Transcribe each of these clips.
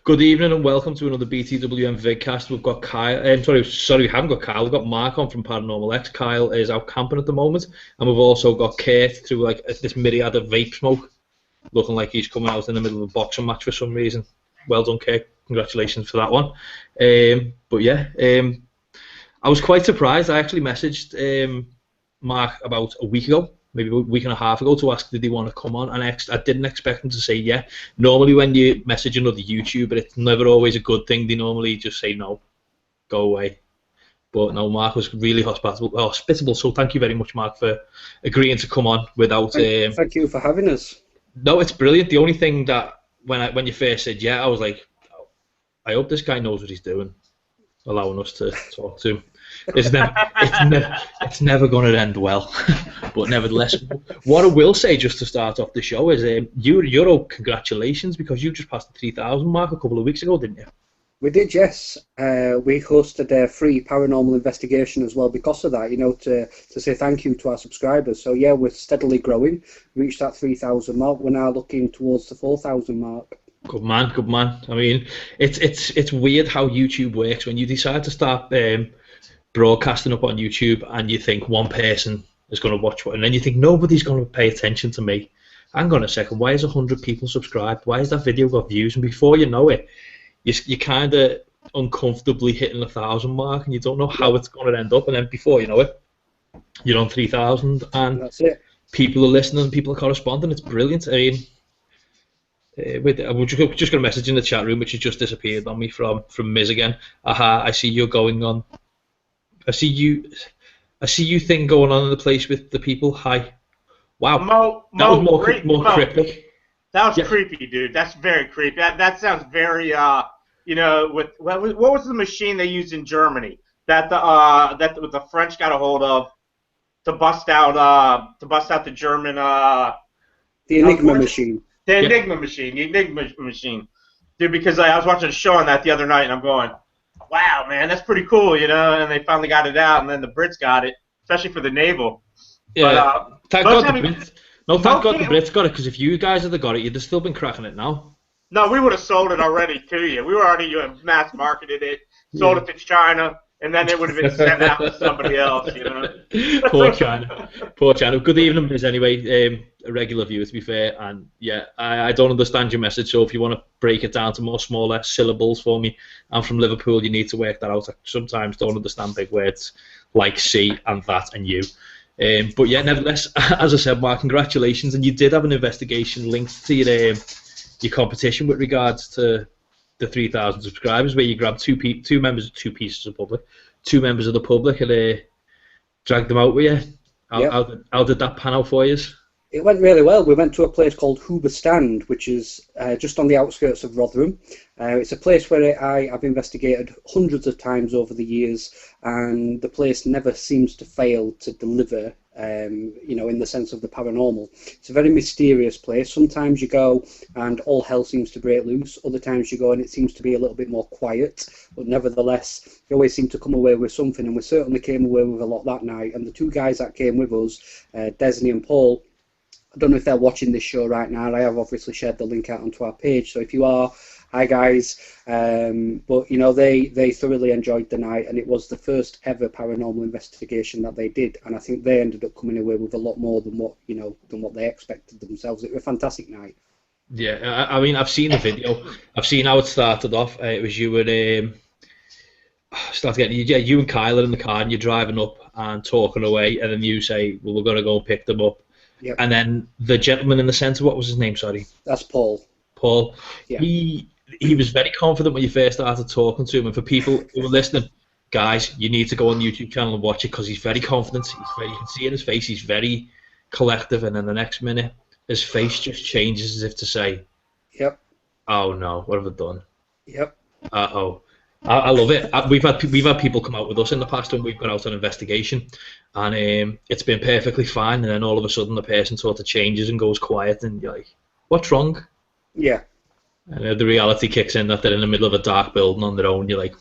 Good evening and welcome to another BTWN VidCast. We've got Kyle. Sorry, we haven't got Kyle. We've got Mark on from Paranormal-X. Kyle is out camping at the moment, and we've also got Kurt through like this myriad of vape smoke, looking like he's coming out in the middle of a boxing match for some reason. Well done, Kurt. Congratulations for that one. I was quite surprised. I actually messaged Mark about a week ago, maybe a week and a half ago, to ask did he want to come on, and I didn't expect him to say yeah. Normally when you message another YouTuber, it's never always a good thing. They normally just say no, go away. But no, Mark was really hospitable, so thank you very much, Mark, for agreeing to come on without... Thank you for having us. No, it's brilliant. The only thing that when you first said yeah, I was like, I hope this guy knows what he's doing, allowing us to talk to him. It's never going to end well. But nevertheless, what I will say just to start off the show is Euro, congratulations, because you just passed the 3,000 mark a couple of weeks ago, didn't you? We did, yes. We hosted a free paranormal investigation as well because of that, to say thank you to our subscribers. So yeah, we're steadily growing. We reached that 3,000 mark. We're now looking towards the 4,000 mark. Good man, good man. I mean, it's weird how YouTube works when you decide to start broadcasting up on YouTube and you think one person is going to watch it, and then you think nobody's going to pay attention to me. Hang on a second, why is 100 people subscribed? Why has that video got views? And before you know it, you're kind of uncomfortably hitting the 1,000 mark, and you don't know how it's going to end up. And then before you know it, you're on 3,000, and that's it. People are listening, people are corresponding. It's brilliant. I mean, we're just going to message in the chat room, which has just disappeared on me from Miz again. Aha, I see you're going on. I see you thing going on in the place with the people. Hi. Wow. That was more cryptic. That was creepy, dude. That's very creepy. That sounds very what was the machine they used in Germany that the French got a hold of to bust out the German the Enigma machine. The Enigma machine. Dude, because I was watching a show on that the other night and I'm going, wow, man, that's pretty cool, and they finally got it out, and then the Brits got it, especially for the naval. Yeah, thank God the Brits got it, because if you guys had got it, you'd have still been cracking it now. No, we would have sold it already to you. We were already mass marketed it, sold it to China, and then it would have been sent out to somebody else, Poor China. Good evening, Miz, anyway. A regular viewer, to be fair, and yeah, I don't understand your message, so if you want to break it down to more smaller syllables for me, I'm from Liverpool, you need to work that out. I sometimes don't understand big words like see and that and you. But yeah, nevertheless, as I said, Mark, congratulations, and you did have an investigation linked to your competition with regards to the 3,000 subscribers, where you grabbed two members of the public and dragged them out with you. How did that pan out for you? It went really well. We went to a place called Hoobastand, which is just on the outskirts of Rotherham. It's a place where I've investigated hundreds of times over the years, and the place never seems to fail to deliver, in the sense of the paranormal. It's a very mysterious place. Sometimes you go and all hell seems to break loose. Other times you go and it seems to be a little bit more quiet, but nevertheless, you always seem to come away with something, and we certainly came away with a lot that night. And the two guys that came with us, Desney and Paul, I don't know if they're watching this show right now. I have obviously shared the link out onto our page, so if you are, hi guys. But they thoroughly enjoyed the night, and it was the first ever paranormal investigation that they did, and I think they ended up coming away with a lot more than what they expected themselves. It was a fantastic night. Yeah, I mean, I've seen the video. I've seen how it started off. It was you and you and Kyle are in the car, and you're driving up and talking away, and then you say, "Well, we're going to go and pick them up." Yep. And then the gentleman in the centre, what was his name? Sorry. That's Paul. Paul. Yeah. He was very confident when you first started talking to him. And for people who are listening, guys, you need to go on the YouTube channel and watch it, because he's very confident. You can see in his face he's very collective, and then the next minute his face just changes as if to say, "Yep. Oh no, what have I done?" Yep. Uh-oh. I love it. We've had people come out with us in the past when we've gone out on investigation, and it's been perfectly fine, and then all of a sudden the person sort of changes and goes quiet, and you're like, "What's wrong?" Yeah. And the reality kicks in that they're in the middle of a dark building on their own. You're like,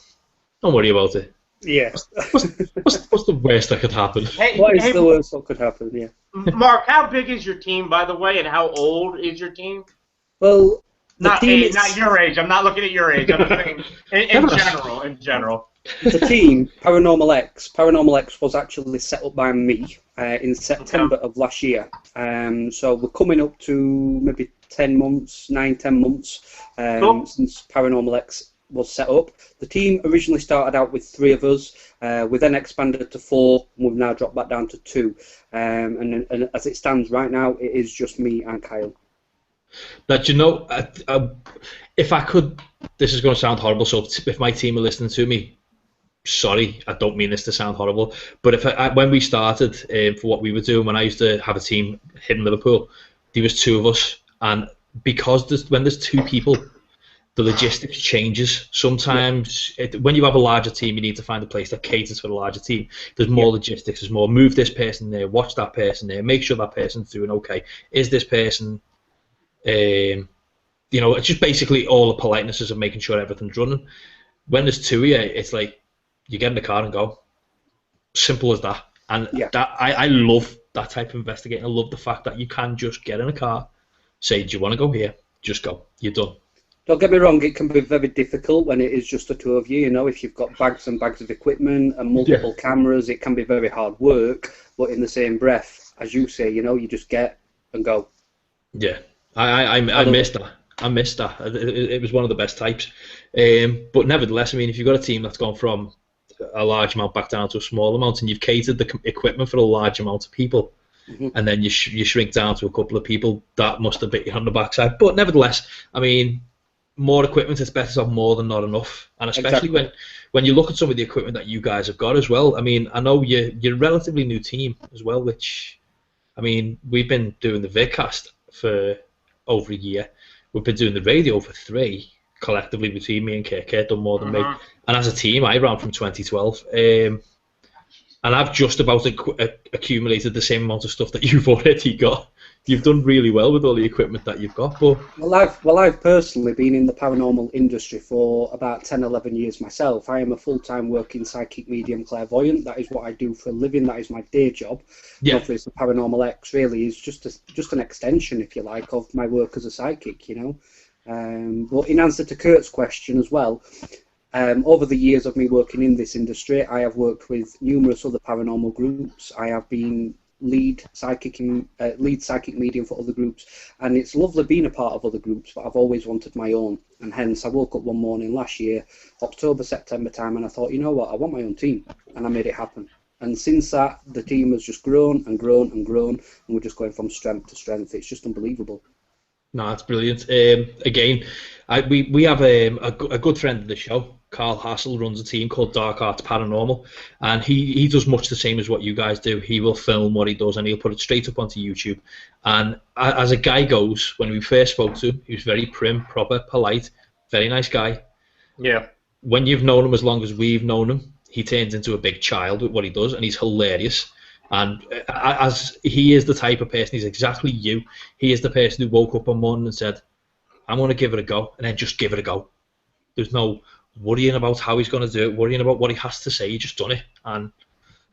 "Don't worry about it." Yeah. What's the worst that could happen? What is the worst that could happen? Yeah. Mark, how big is your team, by the way, and how old is your team? Well, Not your age. I'm not looking at your age. I'm saying in general. The team, Paranormal-X. Paranormal-X was actually set up by me in September of last year. So we're coming up to maybe 10 months Cool. since Paranormal-X was set up. The team originally started out with 3 of us. We then expanded to 4, and we've now dropped back down to 2. And as it stands right now, it is just me and Kyle. But you know, if I could, this is going to sound horrible, so if my team are listening to me, sorry, I don't mean this to sound horrible, but when we started for what we were doing, when I used to have a team here in Liverpool, there was 2 of us, and because when there's 2 people, the logistics changes. Sometimes when you have a larger team, you need to find a place that caters for the larger team. There's more logistics, there's more move this person there, watch that person there, make sure that person's doing okay. Is this person, you know, it's just basically all the politenesses of making sure everything's running. When there's 2 of you, it's like you get in the car and go. Simple as that. And that I love that type of investigating. I love the fact that you can just get in a car, say, do you want to go here? Just go. You're done. Don't get me wrong, it can be very difficult when it is just the 2 of you. You know, if you've got bags and bags of equipment and multiple cameras, it can be very hard work. But in the same breath, as you say, you know, you just get and go. Yeah, I missed that. I missed that. It was one of the best types. But nevertheless, I mean, if you've got a team that's gone from a large amount back down to a small amount, and you've catered the equipment for a large amount of people, and then you shrink down to a couple of people, that must have bit you on the backside. But nevertheless, I mean, more equipment, it's better to have more than not enough. And especially when you look at some of the equipment that you guys have got as well. I mean, I know you're a relatively new team as well, which, I mean, we've been doing the VidCast for over a year. We've been doing the radio for 3, collectively between me and Kurt done more than me. And as a team, I ran from 2012. And I've just about accumulated the same amount of stuff that you've already got. You've done really well with all the equipment that you've got. But I've personally been in the paranormal industry for about 10, 11 years myself. I am a full-time working psychic medium clairvoyant. That is what I do for a living. That is my day job. Yeah. Obviously, the Paranormal-X really is just an extension, if you like, of my work as a psychic, you know. But in answer to Kurt's question as well, over the years of me working in this industry, I have worked with numerous other paranormal groups. I have been lead psychic medium for other groups, and it's lovely being a part of other groups, but I've always wanted my own, and hence I woke up one morning last year, October, September time, and I thought, you know what, I want my own team, and I made it happen. And since that, the team has just grown and grown and grown, and we're just going from strength to strength. It's just unbelievable. No, that's brilliant. Again, we have a good friend of the show, Carl Hassel, runs a team called Dark Arts Paranormal, and he does much the same as what you guys do. He will film what he does and he'll put it straight up onto YouTube. And as a guy goes, when we first spoke to him, he was very prim, proper, polite, very nice guy. Yeah. When you've known him as long as we've known him, he turns into a big child with what he does, and he's hilarious. And as he is the type of person, he's exactly you. He is the person who woke up one morning and said, I'm going to give it a go, and then just give it a go. There's no worrying about how he's going to do it, worrying about what he has to say. He just done it. And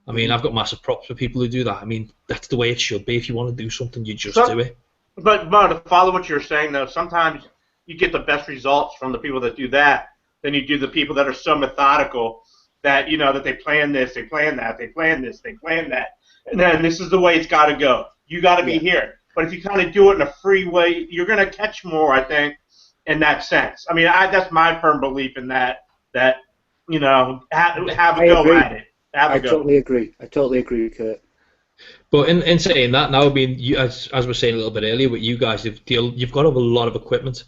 I mean, I've got massive props for people who do that. I mean, that's the way it should be. If you want to do something, you just do it. But to follow what you're saying, though, sometimes you get the best results from the people that do that than you do the people that are so methodical that, you know, that they plan this, they plan that, they plan this, they plan that. And then this is the way it's got to go. You got to be here. But if you kind of do it in a free way, you're going to catch more, I think, in that sense. I mean, that's my firm belief in that you know, have a go at it. I totally agree. I totally agree, Kurt. But in saying that, now, I mean, you, as we were saying a little bit earlier, with you guys, you've got a lot of equipment,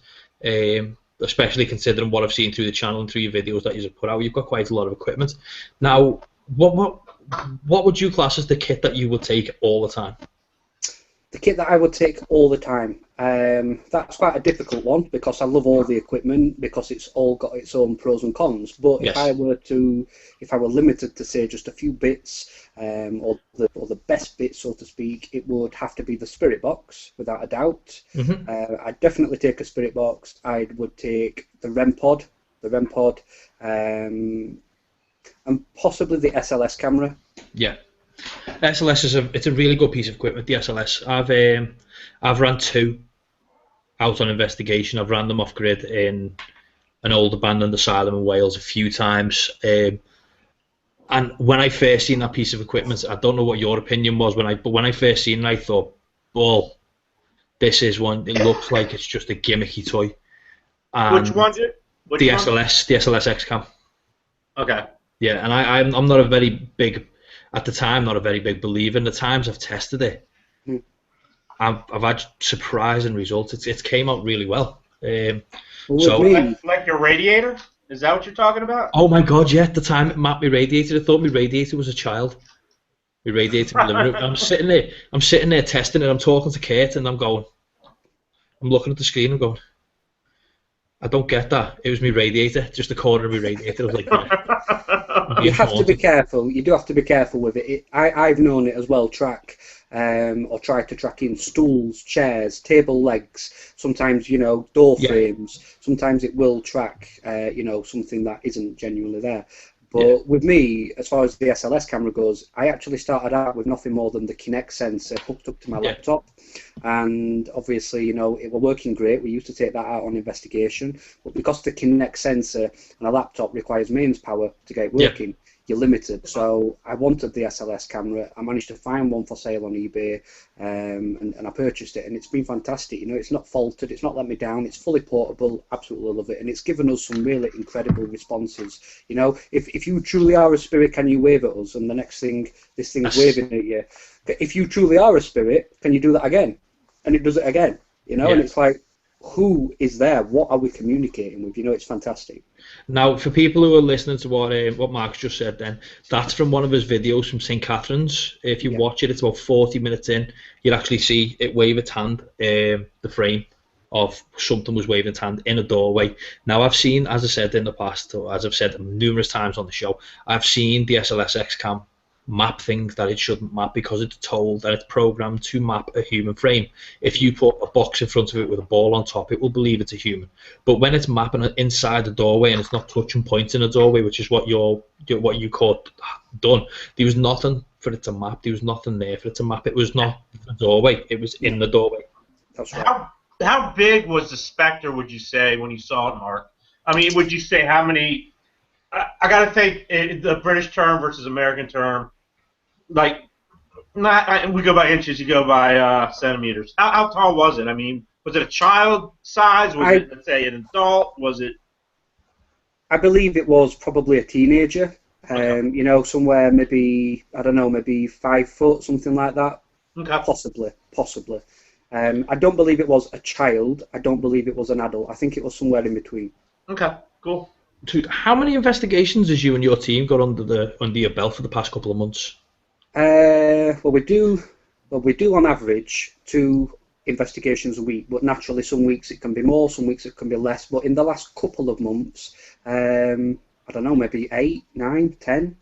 especially considering what I've seen through the channel and through your videos that you've put out. You've got quite a lot of equipment. Now, what would you class as the kit that you would take all the time? The kit that I would take all the time. That's quite a difficult one because I love all the equipment because it's all got its own pros and cons. But yes. if I were limited to say just a few bits, or the best bits, so to speak, it would have to be the spirit box, without a doubt. Mm-hmm. I'd definitely take a spirit box. I would take the REM pod, and possibly the SLS camera. Yeah. SLS it's a really good piece of equipment. The SLS, I've ran 2 out on investigation. I've ran them off grid in an old abandoned asylum in Wales a few times. And when I first seen that piece of equipment, I don't know what your opinion was but when I first seen it, I thought, well, this is one. It looks like it's just a gimmicky toy. And Which one? The SLS X cam. Okay. Yeah, and I'm not a very big, at the time, not a very big believer. In the times I've tested it, I've had surprising results. It came out really well. So like your radiator? Is that what you're talking about? Oh my God! Yeah, at the time it mapped my radiator. I thought my radiator was a child. My radiator in the living room. I'm sitting there testing it. I'm talking to Kurt, and I'm looking at the screen. I'm going, I don't get that. It was my radiator, just the corner of my radiator. I was like, yeah. You have to be careful. You do have to be careful with it. I've known it as well track. Or try to track in stools, chairs, table legs, sometimes, door frames. Sometimes it will track, something that isn't genuinely there. But with me, as far as the SLS camera goes, I actually started out with nothing more than the Kinect sensor hooked up to my laptop. And obviously, it was working great. We used to take that out on investigation. But because the Kinect sensor on a laptop requires mains power to get it working, you're limited. So I wanted the SLS camera. I managed to find one for sale on eBay, and I purchased it, and it's been fantastic. It's not faltered, it's not let me down, it's fully portable, absolutely love it, and it's given us some really incredible responses. If you truly are a spirit, can you wave at us? And the next thing, this thing's waving at you. If you truly are a spirit, can you do that again? And it does it again, and it's like, who is there? What are we communicating with? It's fantastic. Now, for people who are listening to what Mark's just said, then that's from one of his videos from St. Catherine's. If you watch it, it's about 40 minutes in. You'll actually see it wave its hand, the frame of something was waving its hand in a doorway. Now, I've seen, as I said in the past, or as I've said numerous times on the show, I've seen the SLS-X cam map things that it shouldn't map because it's told that it's programmed to map a human frame. If you put a box in front of it with a ball on top, it will believe it's a human. But when it's mapping inside the doorway and it's not touching points in the doorway, which is what you caught done, there was nothing for it to map. There was nothing there for it to map. It was not the doorway. It was in the doorway. That's right. How big was the Spectre, would you say, when you saw it, Mark? I mean, would you say how many... I got to think the British term versus American term. Like, we go by inches, you go by centimeters. How tall was it? I mean, was it a child size? Was it, let's say, an adult? Was it? I believe it was probably a teenager. Somewhere maybe, I don't know, maybe 5 foot, something like that. Okay. Possibly. I don't believe it was a child. I don't believe it was an adult. I think it was somewhere in between. Okay, cool. Dude, how many investigations has you and your team got under your belt for the past couple of months? We do on average 2 investigations a week, but naturally some weeks it can be more, some weeks it can be less. But in the last couple of months, I don't know, maybe 8, 9, 10.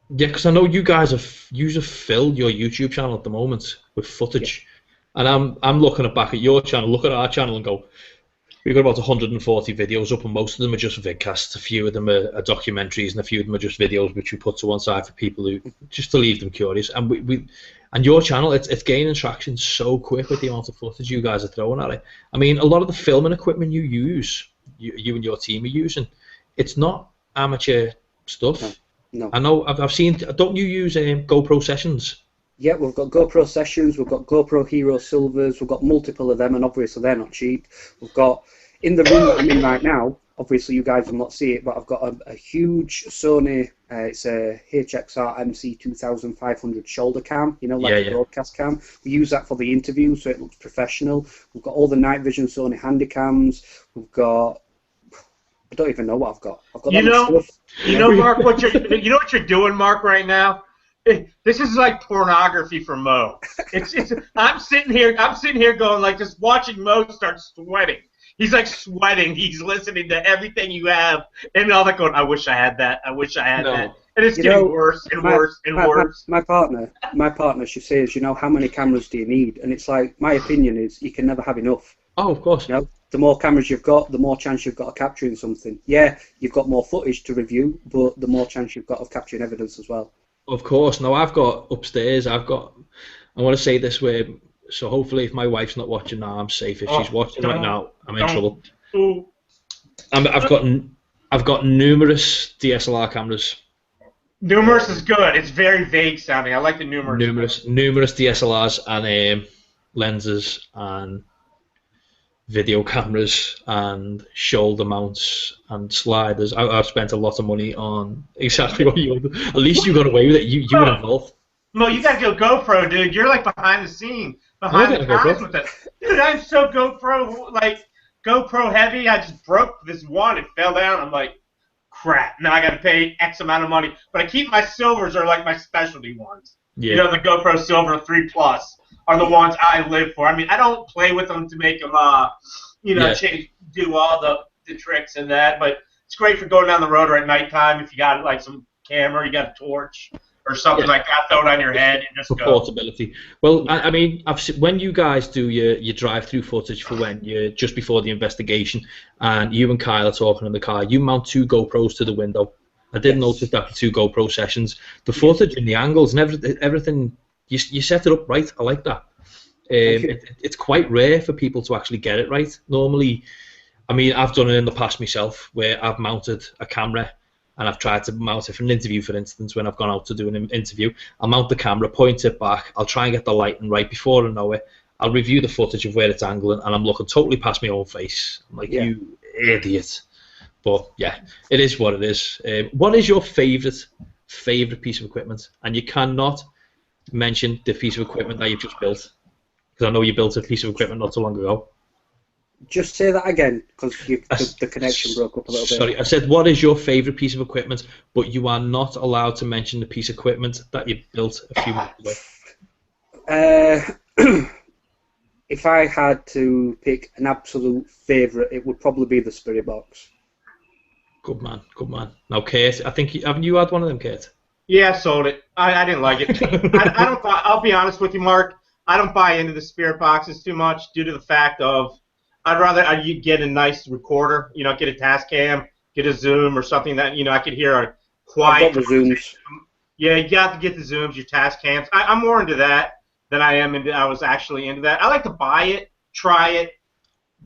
Yeah, because I know you guys have filled your YouTube channel at the moment with footage, and I'm looking back at your channel, look at our channel, and go, we've got about 140 videos up, and most of them are just VidCasts. A few of them are documentaries, and a few of them are just videos which we put to one side for people who just to leave them curious. And and your channel, it's gaining traction so quick with the amount of footage you guys are throwing at it. I mean, a lot of the filming equipment you use, you and your team are using, it's not amateur stuff. No. I know. I've seen. Don't you use GoPro Sessions? Yeah, we've got GoPro Sessions, we've got GoPro Hero Silvers, we've got multiple of them, and obviously they're not cheap. We've got, in the room that I'm in right now, obviously you guys will not see it, but I've got a huge Sony, it's a HXR MC2500 shoulder cam, a broadcast cam. We use that for the interview, so it looks professional. We've got all the night vision Sony handycams. We've got, I don't even know what I've got. I've got stuff. Mark, what you're doing, Mark, right now? This is like pornography for Mo. I'm sitting here going like just watching Mo start sweating. He's like sweating. He's listening to everything you have, and all that going. I wish I had that. I wish I had that. And it's getting worse and worse and worse. My partner, she says, how many cameras do you need? And it's like, my opinion is you can never have enough. Oh, of course. The more cameras you've got, the more chance you've got of capturing something. Yeah, you've got more footage to review, but the more chance you've got of capturing evidence as well. Of course. Now I've got upstairs. I want to say this way. So hopefully, if my wife's not watching now, I'm safe. If she's watching right now, I'm in trouble. Ooh. I've got numerous DSLR cameras. Numerous is good. It's very vague sounding. I like the numerous. Numerous DSLRs and lenses and video cameras and shoulder mounts and sliders. I've spent a lot of money on exactly what you. At least you got away with it. You were involved. No, you gotta go GoPro, dude. You're like behind the scene, behind the times with it. Dude, I'm so GoPro heavy. I just broke this one. It fell down. I'm like, crap. Now I gotta pay X amount of money. But I keep my silvers are like my specialty ones. Yeah. You know, the GoPro Silver 3 Plus are the ones I live for. I mean, I don't play with them to make them, do all the tricks and that. But it's great for going down the road or at nighttime if you got like some camera, you got a torch or something like that, throw it on your head and just go. Portability. Well, I mean, I've seen, when you guys do your drive-through footage for when you're just before the investigation, and you and Kyle are talking in the car, you mount 2 GoPros to the window. I did notice that for 2 GoPro sessions. The footage and the angles and everything, you set it up right. I like that. It's quite rare for people to actually get it right. Normally, I mean, I've done it in the past myself, where I've mounted a camera and I've tried to mount it for an interview, for instance, when I've gone out to do an interview. I'll mount the camera, point it back, I'll try and get the lighting right before I know it. I'll review the footage of where it's angling, and I'm looking totally past my own face. I'm like, you idiot. But yeah, it is what it is. What is your favourite piece of equipment? And you cannot mention the piece of equipment that you've just built, because I know you built a piece of equipment not so long ago. Just say that again, because the connection broke up a little bit. Sorry, I said, what is your favourite piece of equipment, but you are not allowed to mention the piece of equipment that you built a few months ago. If I had to pick an absolute favourite, it would probably be the Spirit Box. Good man, good man. Now, Kate, I think haven't you had one of them, Kate? Yeah, I sold it. I didn't like it. I don't. I'll be honest with you, Mark. I don't buy into the Spirit Boxes too much due to the fact of I'd rather you get a nice recorder, get a Tascam, get a Zoom or something that I could hear a quiet. I've got the Zooms. Yeah, you got to get the Zooms, your Tascams. I'm more into that than I am into. I was actually into that. I like to buy it, try it,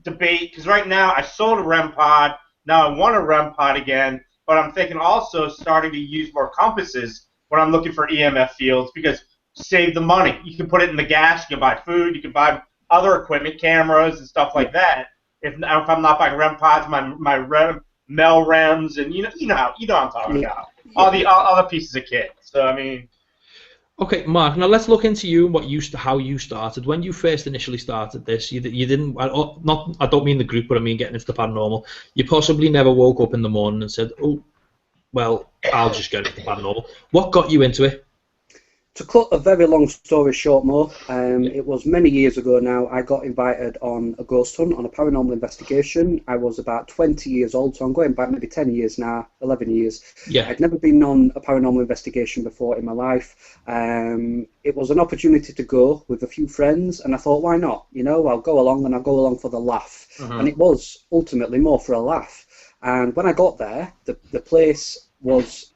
debate. Because right now I sold a REM pod. Now I want a REM pod again, but I'm thinking also starting to use more compasses when I'm looking for EMF fields because save the money. You can put it in the gas. You can buy food. You can buy other equipment, cameras and stuff like that. If I'm not buying REM pods, my Mel REMs and you know what I'm talking about. All the other pieces of kit. So I mean. Okay, Mark. Now let's look into you and how you started. When you first initially started this, you didn't. I don't mean the group, but I mean getting into the paranormal. You possibly never woke up in the morning and said, "Oh, well, I'll just get into the paranormal." What got you into it? To cut a very long story short, Mo, it was many years ago now. I got invited on a ghost hunt, on a paranormal investigation. I was about 20 years old, so I'm going back maybe 10 years now, 11 years. Yeah. I'd never been on a paranormal investigation before in my life. It was an opportunity to go with a few friends, and I thought, why not? I'll go along, and I'll go along for the laugh. And it was ultimately more for a laugh. And when I got there, the place was,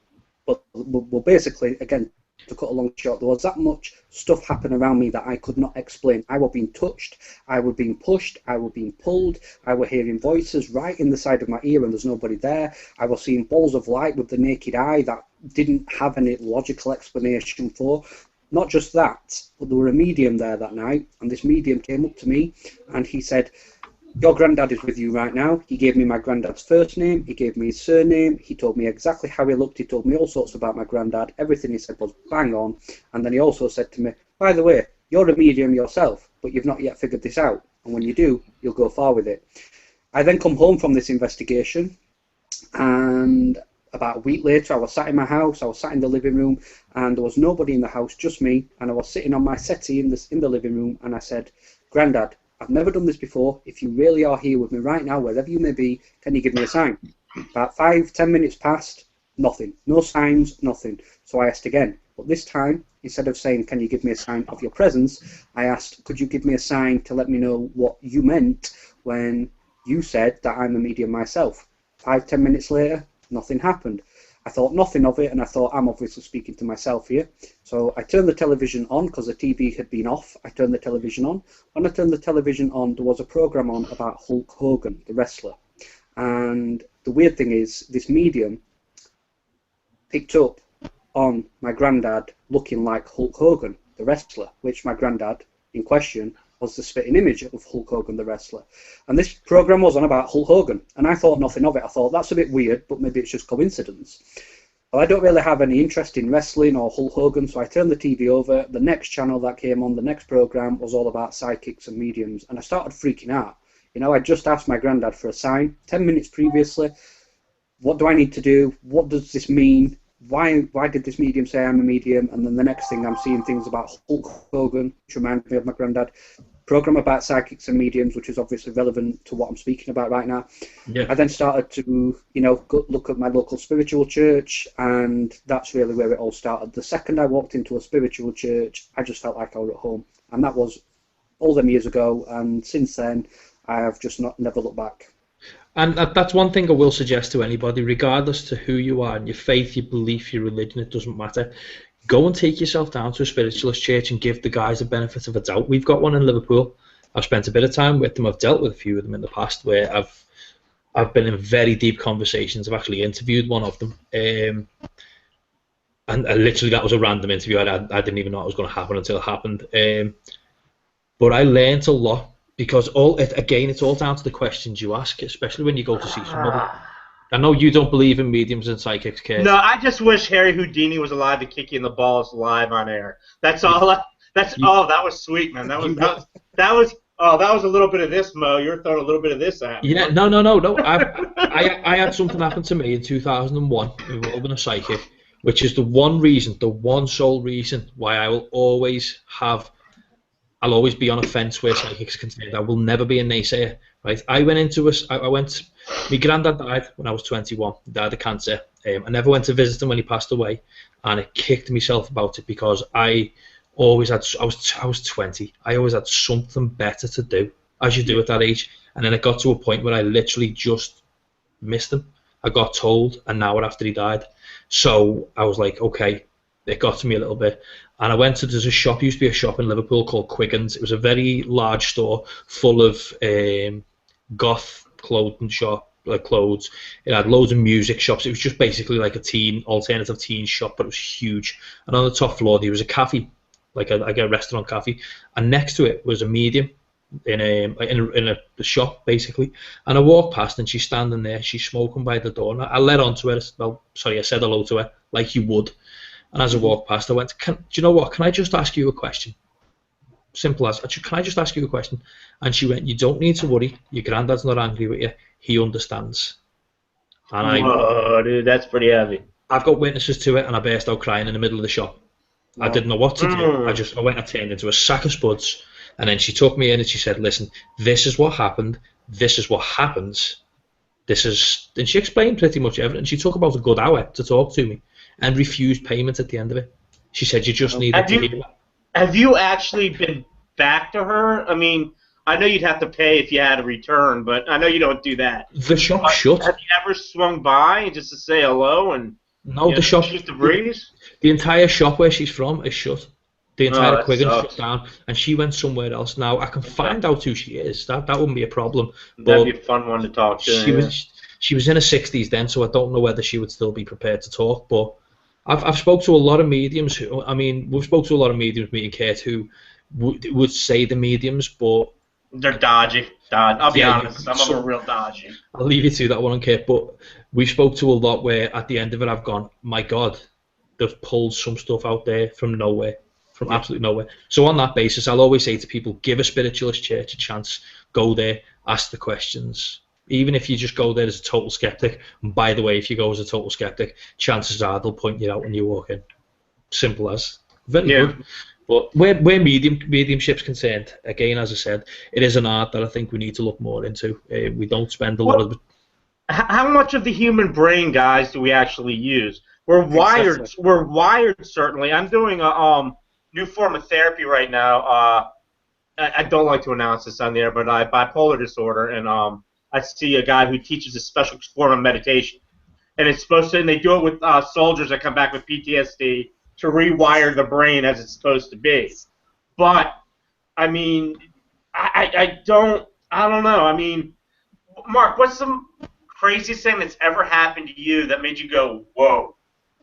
well, basically, again, to cut a long short, there was that much stuff happening around me that I could not explain. I was being touched, I was being pushed, I was being pulled, I was hearing voices right in the side of my ear and there's nobody there. I was seeing balls of light with the naked eye that didn't have any logical explanation for. Not just that, but there were a medium there that night, and this medium came up to me and he said, "Your granddad is with you right now." He gave me my granddad's first name, he gave me his surname, he told me exactly how he looked, he told me all sorts about my granddad, everything he said was bang on, and then he also said to me, "By the way, you're a medium yourself, but you've not yet figured this out, and when you do, you'll go far with it." I then come home from this investigation, and about a week later I was sat in my house, I was sat in the living room, and there was nobody in the house, just me, and I was sitting on my settee in the living room, and I said, "Grandad, I've never done this before. If you really are here with me right now, wherever you may be, can you give me a sign?" About 5-10 minutes passed, nothing. No signs, nothing. So I asked again. But this time, instead of saying, "Can you give me a sign of your presence?" I asked, "Could you give me a sign to let me know what you meant when you said that I'm a medium myself?" 5-10 minutes later, nothing happened. I thought nothing of it, and I thought, I'm obviously speaking to myself here. So I turned the television on because the TV had been off. I turned the television on. When I turned the television on, there was a program on about Hulk Hogan, the wrestler. And the weird thing is, this medium picked up on my granddad looking like Hulk Hogan, the wrestler, which my granddad in question was the spitting image of Hulk Hogan, the wrestler. And this program was on about Hulk Hogan, and I thought nothing of it. I thought, that's a bit weird, but maybe it's just coincidence. Well, I don't really have any interest in wrestling or Hulk Hogan, so I turned the TV over. The next channel that came on, the next program, was all about psychics and mediums, and I started freaking out. You know, I just asked my granddad for a sign 10 minutes previously. What do I need to do? What does this mean? Why did this medium say I'm a medium? And then the next thing, I'm seeing things about Hulk Hogan, which reminds me of my granddad. Program about psychics and mediums, which is obviously relevant to what I'm speaking about right now. Yeah. I then started to, you know, look at my local spiritual church, and that's really where it all started. The second I walked into a spiritual church, I just felt like I was at home, and that was all them years ago. And since then, I have just never looked back. And that's one thing I will suggest to anybody, regardless to who you are, and your faith, your belief, your religion, it doesn't matter. Go and take yourself down to a spiritualist church and give the guys the benefit of a doubt. We've got one in Liverpool. I've spent a bit of time with them. I've dealt with a few of them in the past where I've been in very deep conversations. I've actually interviewed one of them. And literally that was a random interview. I didn't even know it was going to happen until it happened. But I learned a lot because it's all down to the questions you ask, especially when you go to see somebody. I know you don't believe in mediums and psychics, Kurt. No, I just wish Harry Houdini was alive to kick you in the balls live on air. That's all. That was sweet, man. That was a little bit of this, Mo. You're throwing a little bit of this at me. Yeah, no. I had something happen to me in 2001 involving a psychic, which is the one sole reason why I'll always be on a fence where psychics are concerned. I will never be a naysayer. Right? My granddad died when I was 21. He died of cancer. I never went to visit him when he passed away, and it kicked myself about it because I was 20. I always had something better to do, as you do at that age. And then it got to a point where I literally just missed him. I got told an hour after he died. So I was like, okay, it got to me a little bit. And I went to, used to be a shop in Liverpool called Quiggins. It was a very large store full of goth clothing shop, like clothes. It had loads of music shops. It was just basically like a alternative teen shop, but it was huge. And on the top floor there was a cafe, like a restaurant cafe, and next to it was a medium in a shop basically. And I walked past and she's standing there. She's smoking by the door. And I led on to her. I said hello to her like you would. And as I walked past, I went, do you know what? Can I just ask you a question? Simple as, can I just ask you a question? And she went, you don't need to worry. Your granddad's not angry with you. He understands. And whoa, dude, that's pretty heavy. I've got witnesses to it, and I burst out crying in the middle of the shop. I didn't know what to do. I went and turned into a sack of spuds. And then she took me in and she said, listen, this is what happened. This is what happens. And she explained pretty much everything. She took about a good hour to talk to me and refused payment at the end of it. She said, you just needed to hear that. Have you actually been back to her? I mean, I know you'd have to pay if you had a return, but I know you don't do that. The shop shut. Have you ever swung by just to say hello and the shop, shoot the breeze? The entire shop where she's from is shut. The entire Quiggins shut down, and she went somewhere else. Now I can find out who she is. That wouldn't be a problem. That'd be a fun one to talk to. She was in her 60s then, so I don't know whether she would still be prepared to talk. But I've spoke to a lot of mediums we've spoke to a lot of mediums, me and Kate, who would say the mediums, but they're dodgy. I'll be honest, some of them are real dodgy. I'll leave you to that one, Kate. But we spoke to a lot where at the end of it, I've gone, my God, they've pulled some stuff out there from nowhere. From absolutely nowhere. So on that basis, I'll always say to people, give a spiritualist church a chance. Go there, ask the questions. Even if you just go there as a total skeptic, and by the way, if you go as a total skeptic, chances are they'll point you out when you walk in. Simple as. Very good. But where mediumship's concerned, again, as I said, it is an art that I think we need to look more into. We don't spend a lot of... How much of the human brain, guys, do we actually use? We're wired. We're wired, certainly. I'm doing a new form of therapy right now. I don't like to announce this on the air, but I have bipolar disorder, and I see a guy who teaches a special form of meditation. and it's supposed to. And they do it with soldiers that come back with PTSD to rewire the brain as it's supposed to be. But I mean, I don't know. I mean, Mark, what's the craziest thing that's ever happened to you that made you go, whoa,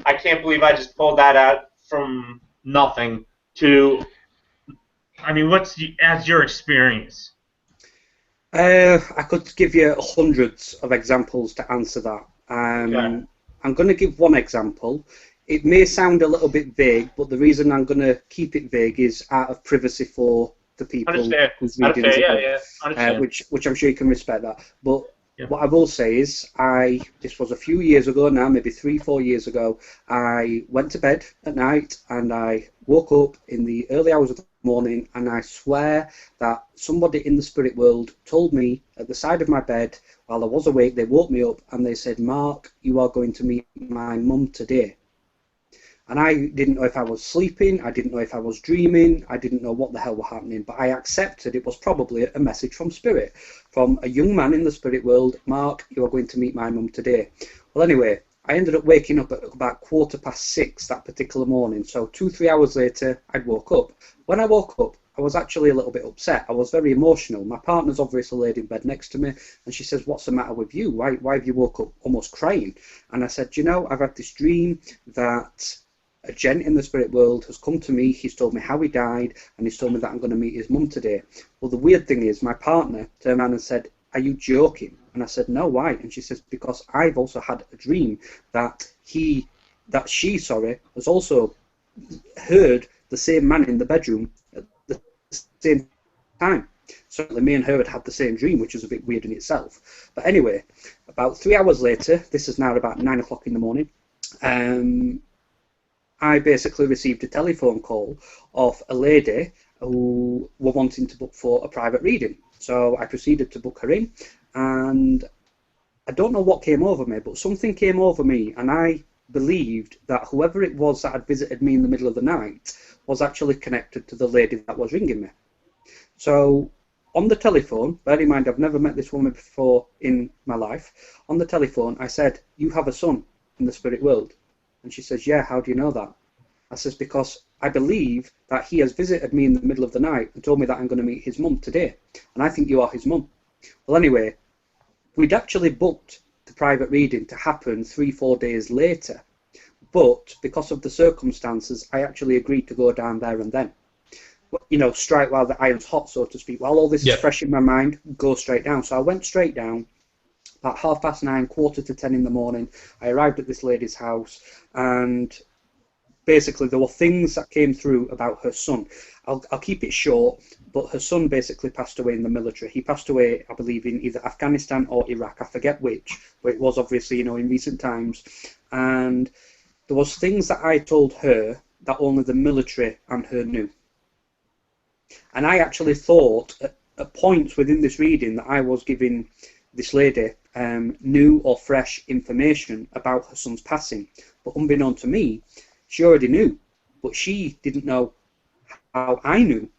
I can't believe I just pulled that out from nothing to, I mean, as your experience? I could give you hundreds of examples to answer that. Okay. I'm going to give one example. It may sound a little bit vague, but the reason I'm going to keep it vague is out of privacy for the people Understand. whose readings Understand. are Yeah. Understand. which I'm sure you can respect that. But Yeah. what I will say is, this was a few years ago now, maybe 3-4 years ago. I went to bed at night and I woke up in the early hours of the morning, and I swear that somebody in the spirit world told me at the side of my bed while I was awake. They woke me up and they said, "Mark, you are going to meet my mum today." And I didn't know if I was sleeping, I didn't know if I was dreaming, I didn't know what the hell was happening, but I accepted it was probably a message from spirit, from a young man in the spirit world. "Mark, you are going to meet my mum today." Well, anyway, I ended up waking up at about 6:15 that particular morning, so 2-3 hours later, I'd woke up. When I woke up, I was actually a little bit upset. I was very emotional. My partner's obviously laid in bed next to me, and she says, "What's the matter with you? Why have you woke up almost crying?" And I said, "You know, I've had this dream that a gent in the spirit world has come to me. He's told me how he died, and he's told me that I'm going to meet his mum today." Well, the weird thing is, my partner turned around and said, "Are you joking?" And I said, "No, why?" And she says, "Because I've also had a dream that she has also heard the same man in the bedroom at the same time." So me and her had the same dream, which is a bit weird in itself. But anyway, about 3 hours later, this is now about 9 o'clock in the morning, I basically received a telephone call of a lady who were wanting to book for a private reading. So I proceeded to book her in, and I don't know what came over me, but something came over me, and I believed that whoever it was that had visited me in the middle of the night was actually connected to the lady that was ringing me. So on the telephone, bear in mind I've never met this woman before in my life, on the telephone I said, "You have a son in the spirit world?" And she says, "Yeah, how do you know that?" I says, "Because I believe that he has visited me in the middle of the night and told me that I'm going to meet his mum today, and I think you are his mum." Well, anyway, we'd actually booked the private reading to happen 3-4 days later, but because of the circumstances, I actually agreed to go down there and then. You know, strike while the iron's hot, so to speak. While all this is fresh in my mind, go straight down. So I went straight down. About 9:30, 9:45 in the morning, I arrived at this lady's house, and basically there were things that came through about her son. I'll keep it short, but her son basically passed away in the military. He passed away, I believe, in either Afghanistan or Iraq. I forget which, but it was obviously, you know, in recent times. And there was things that I told her that only the military and her knew. And I actually thought at points within this reading that I was giving this lady new or fresh information about her son's passing. But unbeknown to me, she already knew, but she didn't know how I knew.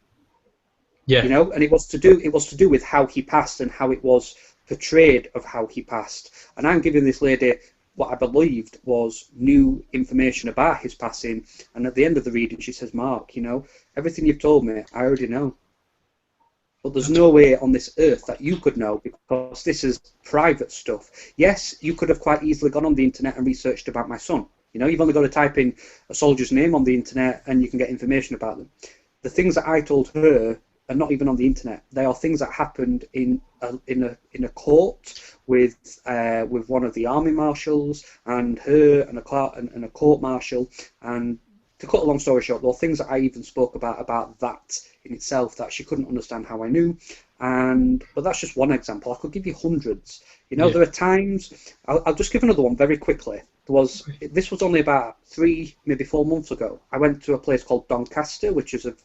Yeah. You know, and it was to do with how he passed and how it was portrayed of how he passed. And I'm giving this lady what I believed was new information about his passing. And at the end of the reading, she says, "Mark, you know, everything you've told me, I already know. But there's no way on this earth that you could know, because this is private stuff. Yes, you could have quite easily gone on the internet and researched about my son. You know, you've only got to type in a soldier's name on the internet and you can get information about them. The things that I told her are not even on the internet. They are things that happened in a court with one of the army marshals and her and a court marshal. And to cut a long story short, there were things that I even spoke about that in itself that she couldn't understand how I knew. But that's just one example. I could give you hundreds. You know, there are times. I'll just give another one very quickly. This was only about 3, maybe 4 months ago. I went to a place called Doncaster, which is a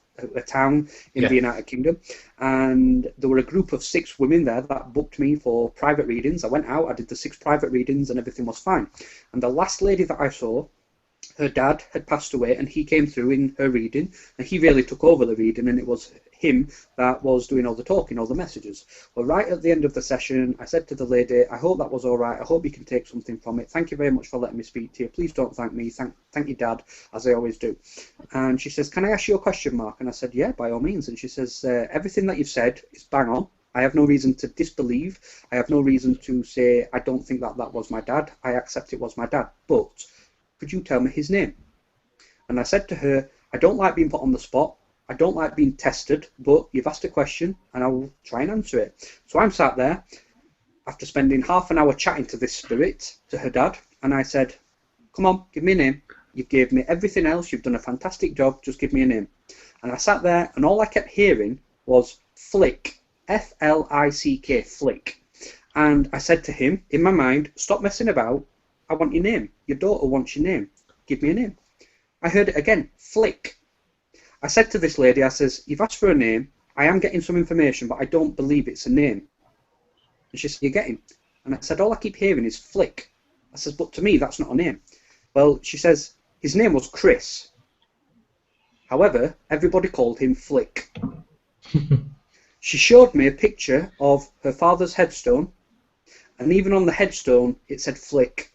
town in the United Kingdom, and there were a group of 6 women there that booked me for private readings. I went out, I did the 6 private readings, and everything was fine. And the last lady that I saw, her dad had passed away, and he came through in her reading, and he really took over the reading, and it was him that was doing all the talking, all the messages. Well, right at the end of the session, I said to the lady, I hope that was all right. I hope you can take something from it. Thank you very much for letting me speak to you. Please don't thank me. Thank your dad, as I always do. And she says, can I ask you a question, Mark? And I said, yeah, by all means. And she says, everything that you've said is bang on. I have no reason to disbelieve. I have no reason to say I don't think that was my dad. I accept it was my dad. But could you tell me his name? And I said to her, I don't like being put on the spot. I don't like being tested, but you've asked a question and I will try and answer it. So I'm sat there after spending half an hour chatting to this spirit, to her dad, and I said, come on, give me a name. You've gave me everything else. You've done a fantastic job. Just give me a name. And I sat there and all I kept hearing was Flick. F-L-I-C-K, Flick. And I said to him, in my mind, stop messing about. I want your name. Your daughter wants your name. Give me a name. I heard it again, Flick. I said to this lady, I says, you've asked for a name. I am getting some information, but I don't believe it's a name. And she said, you're getting. And I said, all I keep hearing is Flick. I says, but to me, that's not a name. Well, she says, his name was Chris. However, everybody called him Flick. She showed me a picture of her father's headstone, and even on the headstone, it said Flick.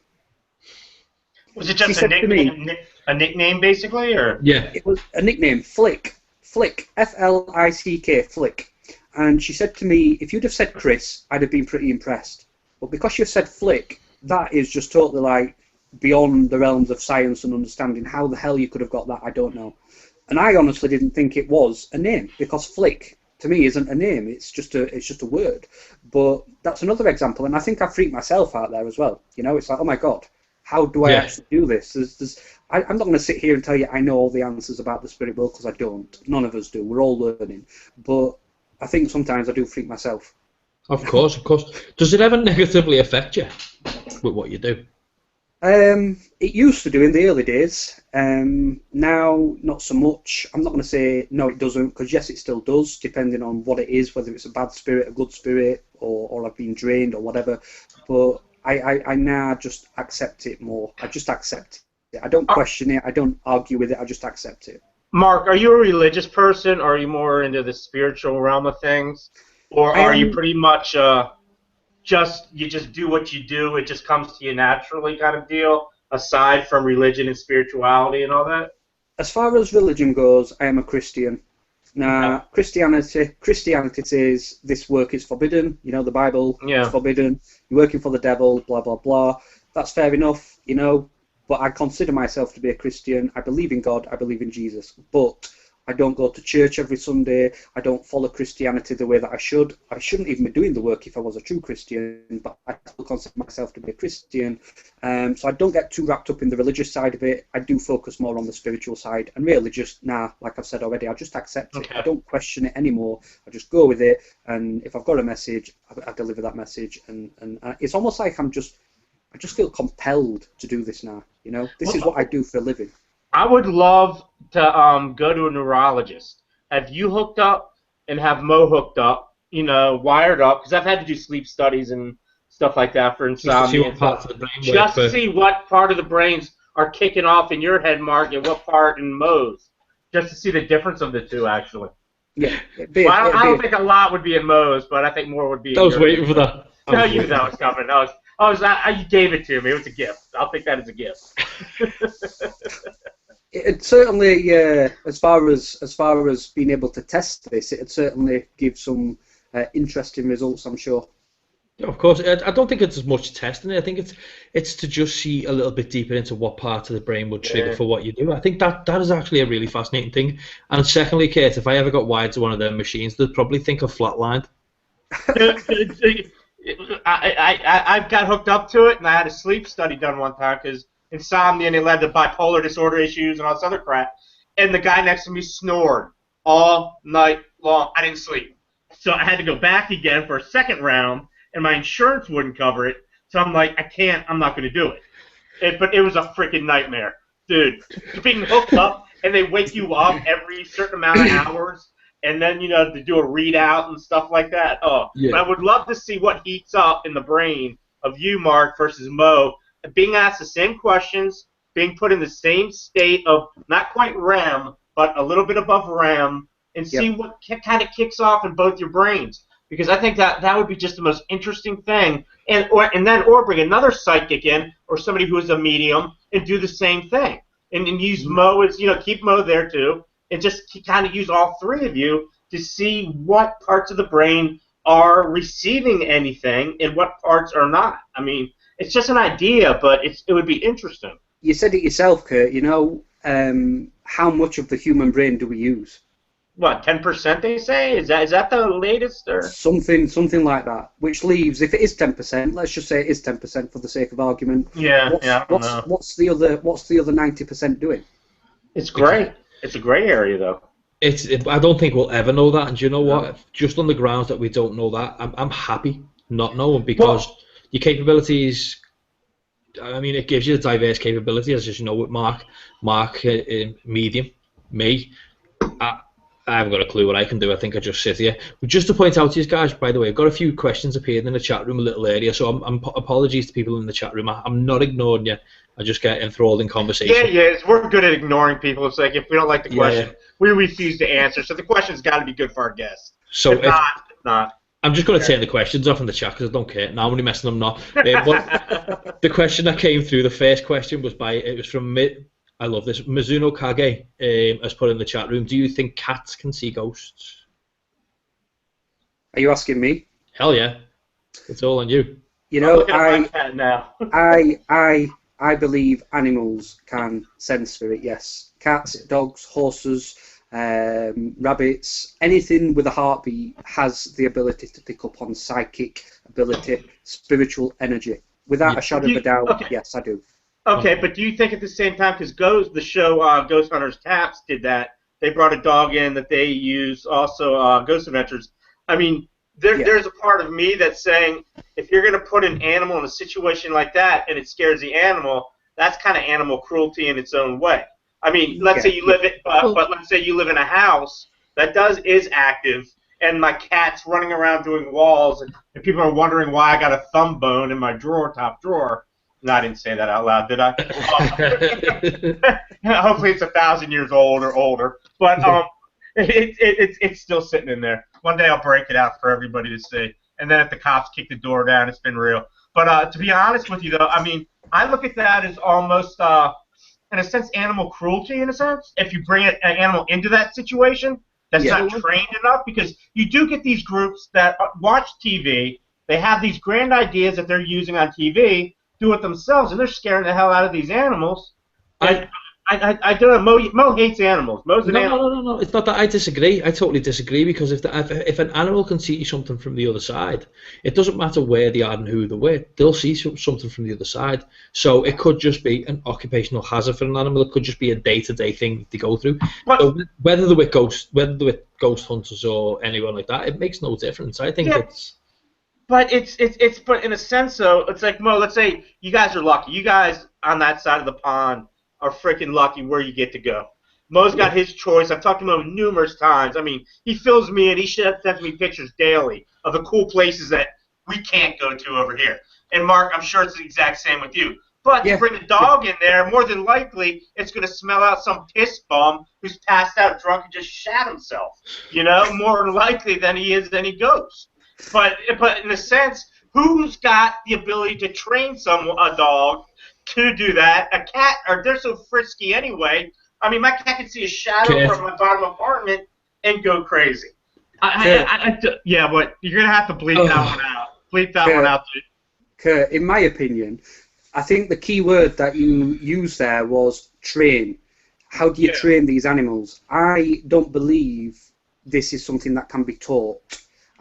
Was it just a nickname, basically, or? Yeah. It was a nickname, Flick. Flick, F-L-I-C-K, Flick. And she said to me, if you'd have said Chris, I'd have been pretty impressed. But because you said Flick, that is just totally like beyond the realms of science and understanding. How the hell you could have got that, I don't know. And I honestly didn't think it was a name, because Flick, to me, isn't a name. It's just a word. But that's another example, and I think I freaked myself out there as well. You know, it's like, oh my God, how do I actually do this? I'm not going to sit here and tell you I know all the answers about the spirit world, because I don't. None of us do. We're all learning. But I think sometimes I do freak myself. Of course, of course. Does it ever negatively affect you with what you do? It used to do in the early days. Now, not so much. I'm not going to say no, it doesn't, because yes, it still does, depending on what it is, whether it's a bad spirit, a good spirit, or I've been drained or whatever. But I now just accept it more. I just accept it. I don't question it. I don't argue with it. I just accept it. Mark, are you a religious person, or are you more into the spiritual realm of things, or are you pretty much you just do what you do, it just comes to you naturally kind of deal, aside from religion and spirituality and all that? As far as religion goes, I am a Christian. Now, Christianity says this work is forbidden. You know, the Bible is forbidden. You're working for the devil, blah, blah, blah. That's fair enough, you know, but I consider myself to be a Christian. I believe in God. I believe in Jesus. But I don't go to church every Sunday. I don't follow Christianity the way that I should. I shouldn't even be doing the work if I was a true Christian, but I still consider myself to be a Christian. So I don't get too wrapped up in the religious side of it. I do focus more on the spiritual side, and really just, like I've said already, I just accept it. I don't question it anymore. I just go with it, and if I've got a message, I deliver that message, and it's almost like I just feel compelled to do this now. You know, this is what I do for a living. I would love to go to a neurologist. Have you hooked up and have Mo hooked up, you know, wired up? Because I've had to do sleep studies and stuff like that for insomnia. Just to see what part of the brains are kicking off in your head, Mark, and what part in Mo's. Just to see the difference of the two, actually. Yeah. I don't think a lot would be in Mo's, but I think more would be in yours. I was waiting for that. No, you knew that was coming. You gave it to me. It was a gift. I'll take that as a gift. It certainly, as far as being able to test this, it'd certainly give some interesting results, I'm sure. Yeah, of course. I don't think it's as much testing. I think it's to just see a little bit deeper into what part of the brain would trigger for what you do. I think that is actually a really fascinating thing. And secondly, Kate, if I ever got wired to one of their machines, they'd probably think of flatlined. I got hooked up to it, and I had a sleep study done one time because insomnia, and it led to bipolar disorder issues and all this other crap. And the guy next to me snored all night long. I didn't sleep. So I had to go back again for a second round, and my insurance wouldn't cover it. So I'm like, I'm not going to do it. But it was a freaking nightmare. Dude, being hooked up, and they wake you up every certain amount of hours, and then, you know, to do a readout and stuff like that. But I would love to see what heats up in the brain of you, Mark, versus Mo, being asked the same questions, being put in the same state of not quite REM, but a little bit above REM, and see what kind of kicks off in both your brains. Because I think that would be just the most interesting thing. And then bring another psychic in or somebody who is a medium and do the same thing. And use Mo as, keep Mo there too. And just kind of use all three of you to see what parts of the brain are receiving anything and what parts are not. I mean, it's just an idea, but it would be interesting. You said it yourself, Kurt. How much of the human brain do we use? What, 10% they say? Is that the latest? Or? Something like that. Which leaves, if it is 10%, let's just say it is 10% for the sake of argument. What's the other 90% doing? It's gray. It's a gray area, though. I don't think we'll ever know that. And do you know what? Just on the grounds that we don't know that, I'm happy not knowing, because your capabilities. I mean, it gives you a diverse capability, as you know, with Mark, medium, me. I haven't got a clue what I can do. I think I just sit here. But just to point out to you guys, by the way, I've got a few questions appeared in the chat room a little earlier, so I'm apologies to people in the chat room. I'm not ignoring you. I just get enthralled in conversation. Yeah, we're good at ignoring people. It's like if we don't like the question, we refuse to answer. So the question's got to be good for our guests. So if not. I'm just going to turn the questions off in the chat because I don't care. No, I'm only messing them up. The question that came through, the first question was from I love this. Mizuno Kage has put in the chat room, do you think cats can see ghosts? Are you asking me? Hell yeah. It's all on you. I believe animals can sense spirit, yes. Cats, dogs, horses, rabbits, anything with a heartbeat has the ability to pick up on psychic ability, spiritual energy. Without a shadow of a doubt, yes, I do. Okay, but do you think at the same time, because the show Ghost Hunters Taps did that, they brought a dog in that they use also Ghost Adventures. I mean, there's a part of me that's saying if you're going to put an animal in a situation like that and it scares the animal, that's kind of animal cruelty in its own way. I mean, let's say you live but let's say you live in a house that is active, and my cat's running around doing walls, and people are wondering why I got a thumb bone in my top drawer. No, I didn't say that out loud, did I? Hopefully it's 1,000 years old or older. But it's still sitting in there. One day I'll break it out for everybody to see. And then if the cops kick the door down, it's been real. But to be honest with you, though, I mean, I look at that as almost, in a sense, animal cruelty, in a sense. If you bring an animal into that situation that's not trained enough, because you do get these groups that watch TV. They have these grand ideas that they're using on TV, do it themselves, and they're scaring the hell out of these animals. I don't know. Mo hates animals. Mo's an animal. No. It's not that I disagree. I totally disagree, because if an animal can see something from the other side, it doesn't matter where they are and who they're with. They'll see something from the other side. So it could just be an occupational hazard for an animal. It could just be a day-to-day thing they go through. So whether they're with ghost hunters or anyone like that, it makes no difference. I think it's. But but in a sense, though, it's like, Mo, let's say you guys are lucky. You guys on that side of the pond are freaking lucky where you get to go. Mo's got his choice. I've talked to Mo numerous times. I mean, he fills me in. He sends me pictures daily of the cool places that we can't go to over here. And Mark, I'm sure it's the exact same with you. But to bring a dog in there, more than likely, it's going to smell out some piss bum who's passed out drunk and just shat himself. More likely than he is any ghost. But in a sense, who's got the ability to train a dog to do that? A cat, they're so frisky anyway. I mean, my cat can see a shadow from my bottom apartment and go crazy. Yeah, but you're gonna have to bleep that one out. Bleep that one out. Kurt, in my opinion, I think the key word that you used there was train. How do you train these animals? I don't believe this is something that can be taught.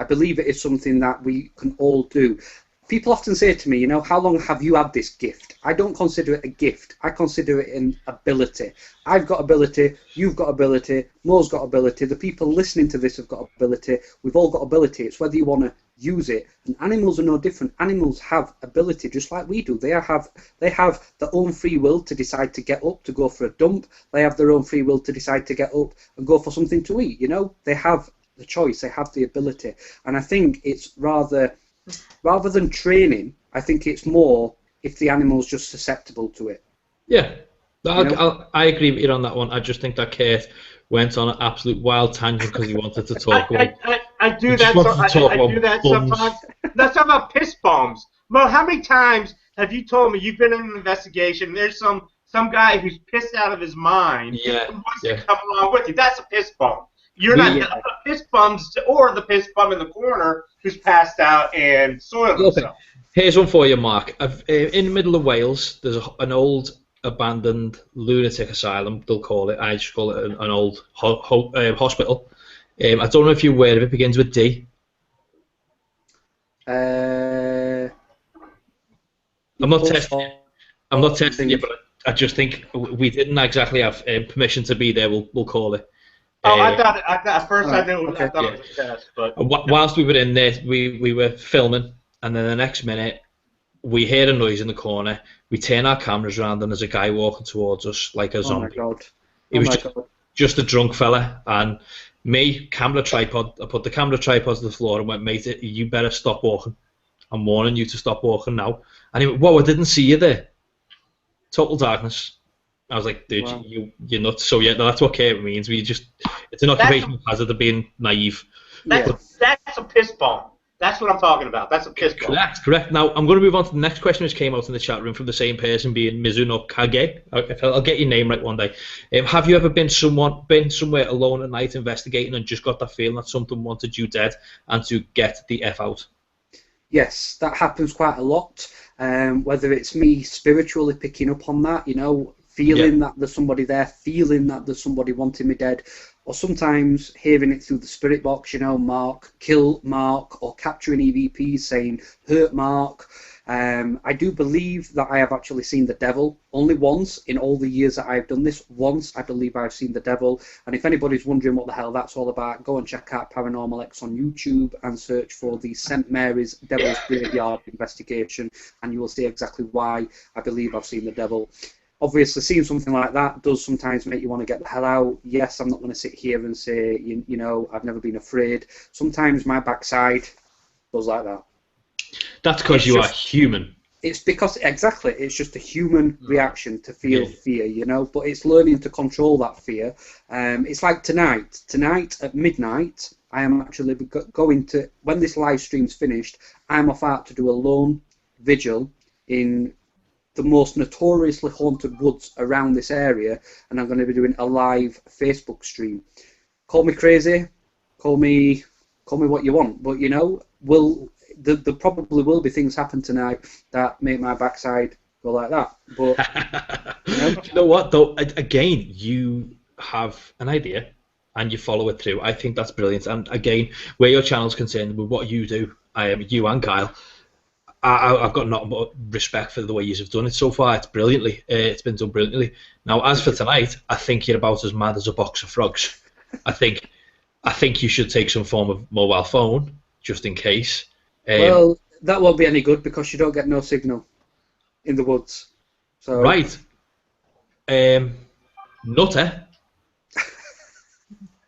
I believe it is something that we can all do. People often say to me, how long have you had this gift? I don't consider it a gift. I consider it an ability. I've got ability, you've got ability, Mo's got ability, the people listening to this have got ability, we've all got ability. It's whether you want to use it. And animals are no different. Animals have ability just like we do. They have their own free will to decide to get up, to go for a dump. They have their own free will to decide to get up and go for something to eat. They have the choice, they have the ability. And I think it's rather than training, I think it's more if the animal's just susceptible to it. Yeah, I agree with you on that one. I just think that Kurt went on an absolute wild tangent because he wanted to talk about. I do He that. just wanted to talk I about do that bums. sometimes. Let's talk about piss bombs. Mo, how many times have you told me you've been in an investigation? There's some guy who's pissed out of his mind Yeah, who wants yeah. to come along with you. That's a piss bomb. You're We- not the piss bums or the piss bum in the corner who's passed out and soiled himself. Here's one for you, Mark. In the middle of Wales, there's an old abandoned lunatic asylum, they'll call it. I just call it an old hospital. I don't know if you're aware of it. Begins with D. Uh, I'm not testing you, but I just think we didn't exactly have permission to be there. We'll call it. Oh, I thought at first I knew okay. I thought it was a test, but Whilst we were in there, we were filming, and then the next minute we hear a noise in the corner. We turn our cameras around, and there's a guy walking towards us like a zombie. Oh my god! He was just a drunk fella, and me, camera tripod. I put the camera tripod to the floor and went, mate, you better stop walking. I'm warning you to stop walking now. And he went, whoa, I didn't see you there. Total darkness. I was like, dude, wow. you're nuts. So yeah, that's what care means. It's an occupational hazard of being naive. That's a piss bomb. That's what I'm talking about. That's a piss bomb. Correct. Now I'm going to move on to the next question, which came out in the chat room from the same person, being Mizuno Kage. I'll get your name right one day. Have you ever been somewhere alone at night investigating and just got that feeling that something wanted you dead and to get the F out? Yes, that happens quite a lot. Whether it's me spiritually picking up on that, feeling that there's somebody there, feeling that there's somebody wanting me dead, or sometimes hearing it through the spirit box, Mark, kill Mark, or capturing EVPs saying, hurt Mark. I do believe that I have actually seen the devil only once in all the years that I've done this. Once I believe I've seen the devil, and if anybody's wondering what the hell that's all about, go and check out Paranormal-X on YouTube and search for the St. Mary's Devil's Graveyard investigation, and you will see exactly why I believe I've seen the devil. Obviously, seeing something like that does sometimes make you want to get the hell out. Yes, I'm not going to sit here and say, I've never been afraid. Sometimes my backside goes like that. That's because you are human. It's because, exactly, it's just a human reaction to feel fear, but it's learning to control that fear. It's like tonight. Tonight at midnight, I am actually going to, when this live stream's finished, I'm off out to do a lone vigil in the most notoriously haunted woods around this area, and I'm going to be doing a live Facebook stream. Call me crazy, call me what you want, but there probably will be things happen tonight that make my backside go like that. But you know what though? Again, you have an idea and you follow it through. I think that's brilliant. And again, where your channel's concerned with what you do, you and Kyle, I've got nothing but respect for the way you've done it so far. It's brilliantly. It's been done brilliantly. Now, as for tonight, I think you're about as mad as a box of frogs. I think you should take some form of mobile phone just in case. Well, that won't be any good because you don't get no signal in the woods. So right. Nutter.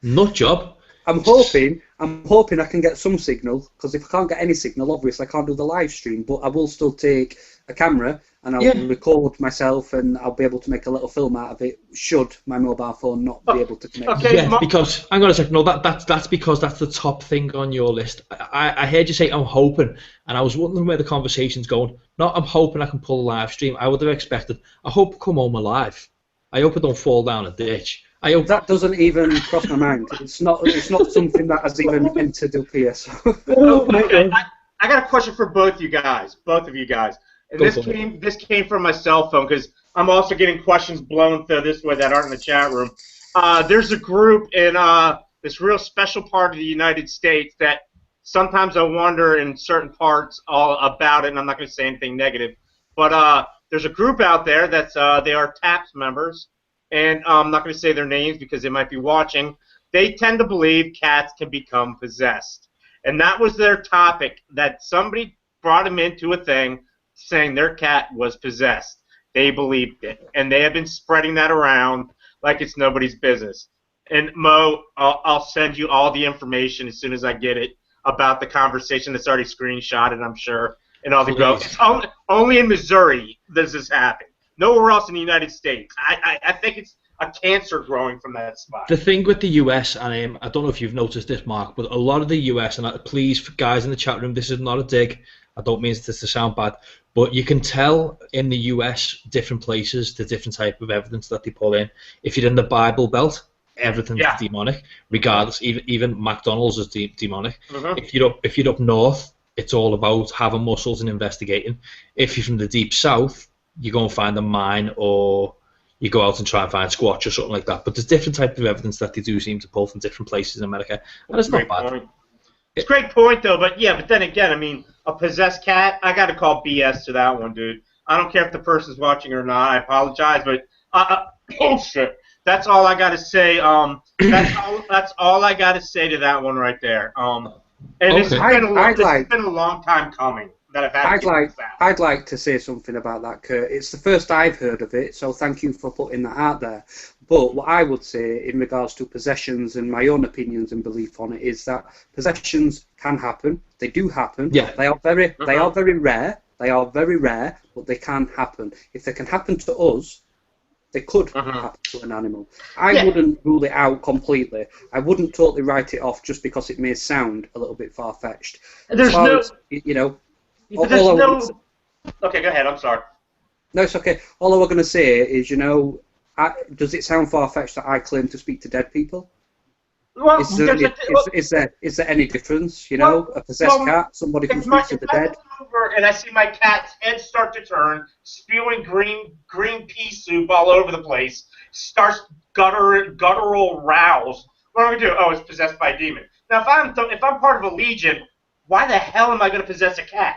Nut job. I'm hoping I can get some signal, because if I can't get any signal, obviously I can't do the live stream, but I will still take a camera and I'll record myself and I'll be able to make a little film out of it should my mobile phone not be able to connect. Okay, yeah, because, hang on a second, no, that's because that's the top thing on your list. I heard you say I'm hoping, and I was wondering where the conversation's going. Not I'm hoping I can pull a live stream. I would have expected, I hope I come home alive. I hope I don't fall down a ditch. I hope that doesn't even cross my mind. It's not something that has even entered up here. So. I got a question for both of you guys. And this came from my cell phone because I'm also getting questions blown through this way that aren't in the chat room. There's a group in this real special part of the United States that sometimes I wonder in certain parts all about it, and I'm not going to say anything negative. But there's a group out there that's they are TAPS members. And I'm not going to say their names because they might be watching. They tend to believe cats can become possessed. And that was their topic, that somebody brought them into a thing saying their cat was possessed. They believed it. And they have been spreading that around like it's nobody's business. And Mo, I'll send you all the information as soon as I get it about the conversation that's already screenshotted, I'm sure. And all the go. It's only in Missouri does this happen. Nowhere else in the United States. I think it's a cancer growing from that spot. The thing with the US, and I don't know if you've noticed this, Mark, but a lot of the US, and please, guys in the chat room, this is not a dig. I don't mean this to sound bad, but you can tell in the US, different places, the different type of evidence that they pull in. If you're in the Bible Belt, everything's demonic, regardless. Even McDonald's is demonic. If you're up north, it's all about having muscles and investigating. If you're from the deep south, you go and find a mine, or you go out and try and find Squatch or something like that. But there's different types of evidence that they do seem to pull from different places in America, and it's not bad. It's a great point, though, but then again, I mean, a possessed cat, I got to call BS to that one, dude. I don't care if the person's watching or not. I apologize, but bullshit. That's all I got to say. That's all I got to say to that one right there. And it's been a long time coming that I've had. I'd like to say something about that, Kurt. It's the first I've heard of it, so thank you for putting that out there. But what I would say in regards to possessions and my own opinions and belief on it is that possessions can happen. They do happen. Yeah. They are very rare. They are very rare, but they can happen. If they can happen to us, they could happen to an animal. I wouldn't rule it out completely. I wouldn't totally write it off just because it may sound a little bit far-fetched. There's no... Okay, go ahead. I'm sorry. No, it's okay. All I was going to say is, does it sound far-fetched that I claim to speak to dead people? Well, is there any difference? A possessed cat, somebody who speaks to the dead. Over and I see my cat's head start to turn, spewing green pea soup all over the place, starts guttural rows. What am I gonna do? Oh, it's possessed by a demon. Now, if I'm part of a legion, why the hell am I gonna possess a cat?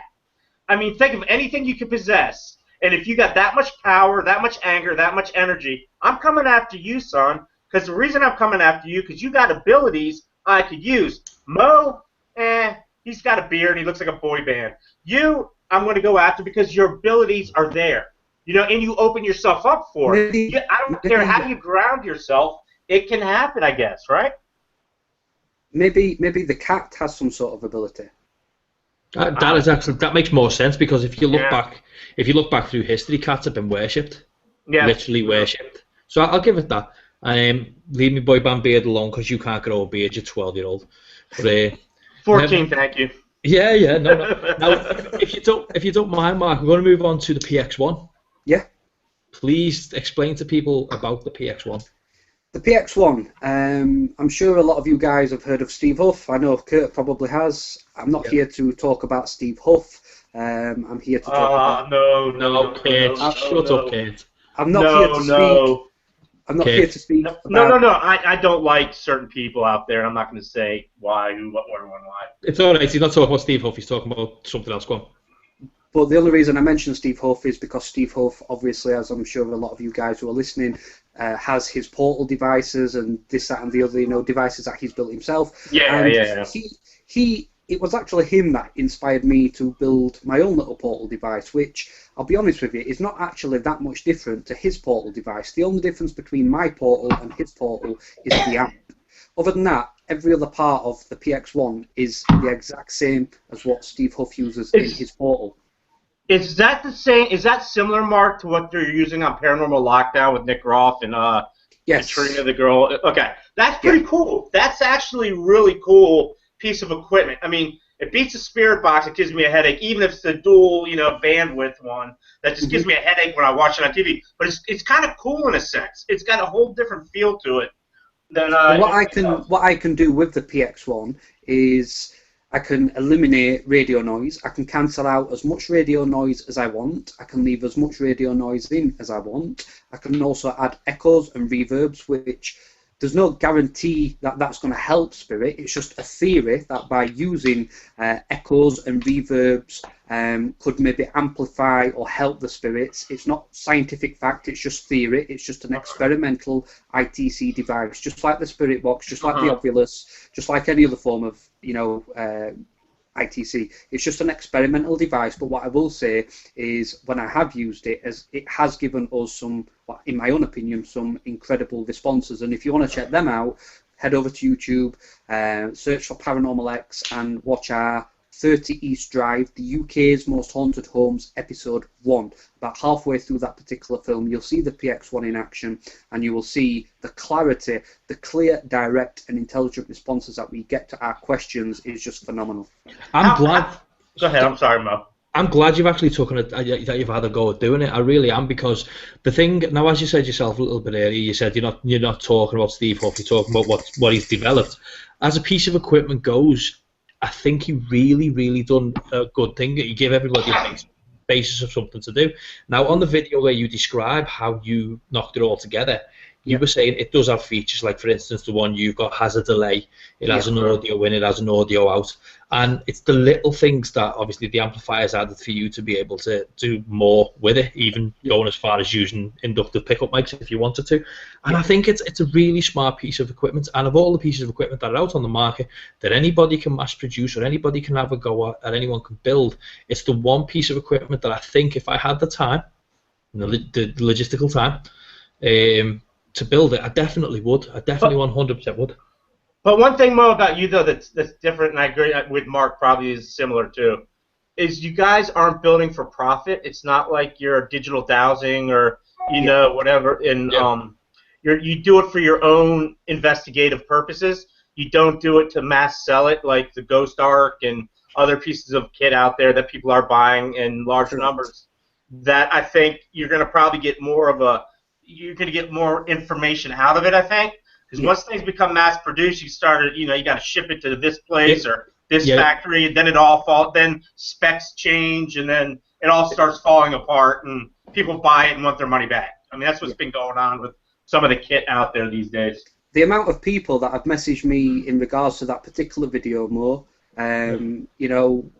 I mean, think of anything you could possess, and if you got that much power, that much anger, that much energy, I'm coming after you, son. Because the reason I'm coming after you, because you got abilities I could use. Mo, he's got a beard, he looks like a boy band. You, I'm going to go after because your abilities are there. And you open yourself up for it. I don't care how you ground yourself, it can happen, I guess, right? Maybe the cat has some sort of ability. That makes more sense, because if you look back through history, cats have been worshipped. Yeah. Literally worshipped. So I'll give it that. Leave me boy band beard alone, because you can't grow a beard, you're 12-year-old. 14, thank you. Yeah, no. Now, if you don't mind, Mark, we're going to move on to the PX1. Yeah. Please explain to people about the PX1. The PX1, I'm sure a lot of you guys have heard of Steve Huff. I know Kurt probably has. I'm not here to talk about Steve Huff. I'm here to talk about... No, Kurt. Shut up, Kurt. I'm not here to speak... I'm not here to speak about... No. I don't like certain people out there. I'm not going to say why, who, what, where, when, why. It's all right. He's not talking about Steve Huff. He's talking about something else. Go on. But the only reason I mention Steve Huff is because Steve Huff, obviously, as I'm sure a lot of you guys who are listening, has his portal devices and this, that, and the other, devices that he's built himself. Yeah. It was actually him that inspired me to build my own little portal device, which, I'll be honest with you, is not actually that much different to his portal device. The only difference between my portal and his portal is the amp. Other than that, every other part of the PX1 is the exact same as what Steve Huff uses in his portal. Is that the same? Is that similar, Mark, to what they're using on Paranormal Lockdown with Nick Roth and Katrina the girl? Okay, that's pretty cool. That's actually really cool piece of equipment. I mean, it beats a spirit box. It gives me a headache, even if it's a dual, bandwidth one. That just gives me a headache when I watch it on TV. But it's kind of cool in a sense. It's got a whole different feel to it. Than what I can do with the PX1 is I can eliminate radio noise. I can cancel out as much radio noise as I want. I can leave as much radio noise in as I want. I can also add echoes and reverbs, which there's no guarantee that that's going to help spirit. It's just a theory that by using echoes and reverbs could maybe amplify or help the spirits. It's not scientific fact, it's just theory. It's just an experimental ITC device, just like the spirit box, just like the Oculus, just like any other form of, ITC. It's just an experimental device, but what I will say is when I have used it, it has given us some, in my own opinion, some incredible responses. And if you want to check them out, head over to YouTube, search for Paranormal-X and watch our 30 East Drive, the UK's Most Haunted Homes, Episode 1. About halfway through that particular film, you'll see the PX1 in action, and you will see the clarity, the clear, direct, and intelligent responses that we get to our questions is just phenomenal. I'm glad. Go ahead. I'm sorry, Mo. I'm glad you've actually taken it, that you've had a go at doing it. I really am, because the thing now, as you said yourself a little bit earlier, you said you're not talking about Steve Huff, you're talking about what he's developed. As a piece of equipment goes, I think he really done a good thing. You give everybody a basis of something to do. Now, on the video where you describe how you knocked it all together, you were saying it does have features, like, for instance, the one you've got has a delay, it has an audio in, it has an audio out, and it's the little things that obviously the amplifiers added for you to be able to do more with it, even going as far as using inductive pickup mics if you wanted to. And I think it's a really smart piece of equipment, and of all the pieces of equipment that are out on the market that anybody can mass produce or anybody can have a go at, and anyone can build, it's the one piece of equipment that I think, if I had the time, the logistical time, to build it, I definitely would. I definitely 100% would. But one thing, Mo, about you, though, that's different, and I agree with Mark, probably is similar too, is you guys aren't building for profit. It's not like you're digital dowsing or, you know, whatever. And you do it for your own investigative purposes. You don't do it to mass sell it like the Ghost Arc and other pieces of kit out there that people are buying in large numbers. That I think you're going to probably get more of a you're going to get more information out of it, I think, because once things become mass-produced, you got to ship it to this place or this factory, and then it all then specs change, and then it all starts falling apart, and people buy it and want their money back. I mean, that's what's been going on with some of the kit out there these days. The amount of people that have messaged me in regards to that particular video, Mo, you know,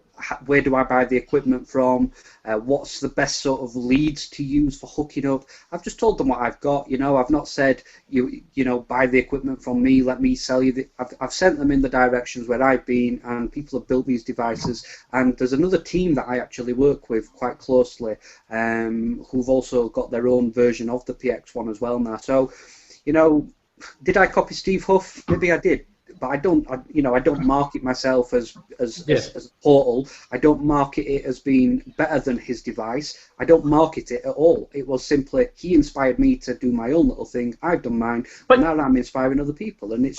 where do I buy the equipment from? What's the best sort of leads to use for hooking up? I've just told them what I've got. You know, I've not said you know, buy the equipment from me. Let me sell you. I've sent them in the directions where I've been, and people have built these devices. And there's another team that I actually work with quite closely, who've also got their own version of the PX1 as well now. So, you know, did I copy Steve Huff? Maybe I did. But I don't market myself as a portal. I don't market it as being better than his device. I don't market it at all. It was simply he inspired me to do my own little thing. I've done mine, but now I'm inspiring other people, and it's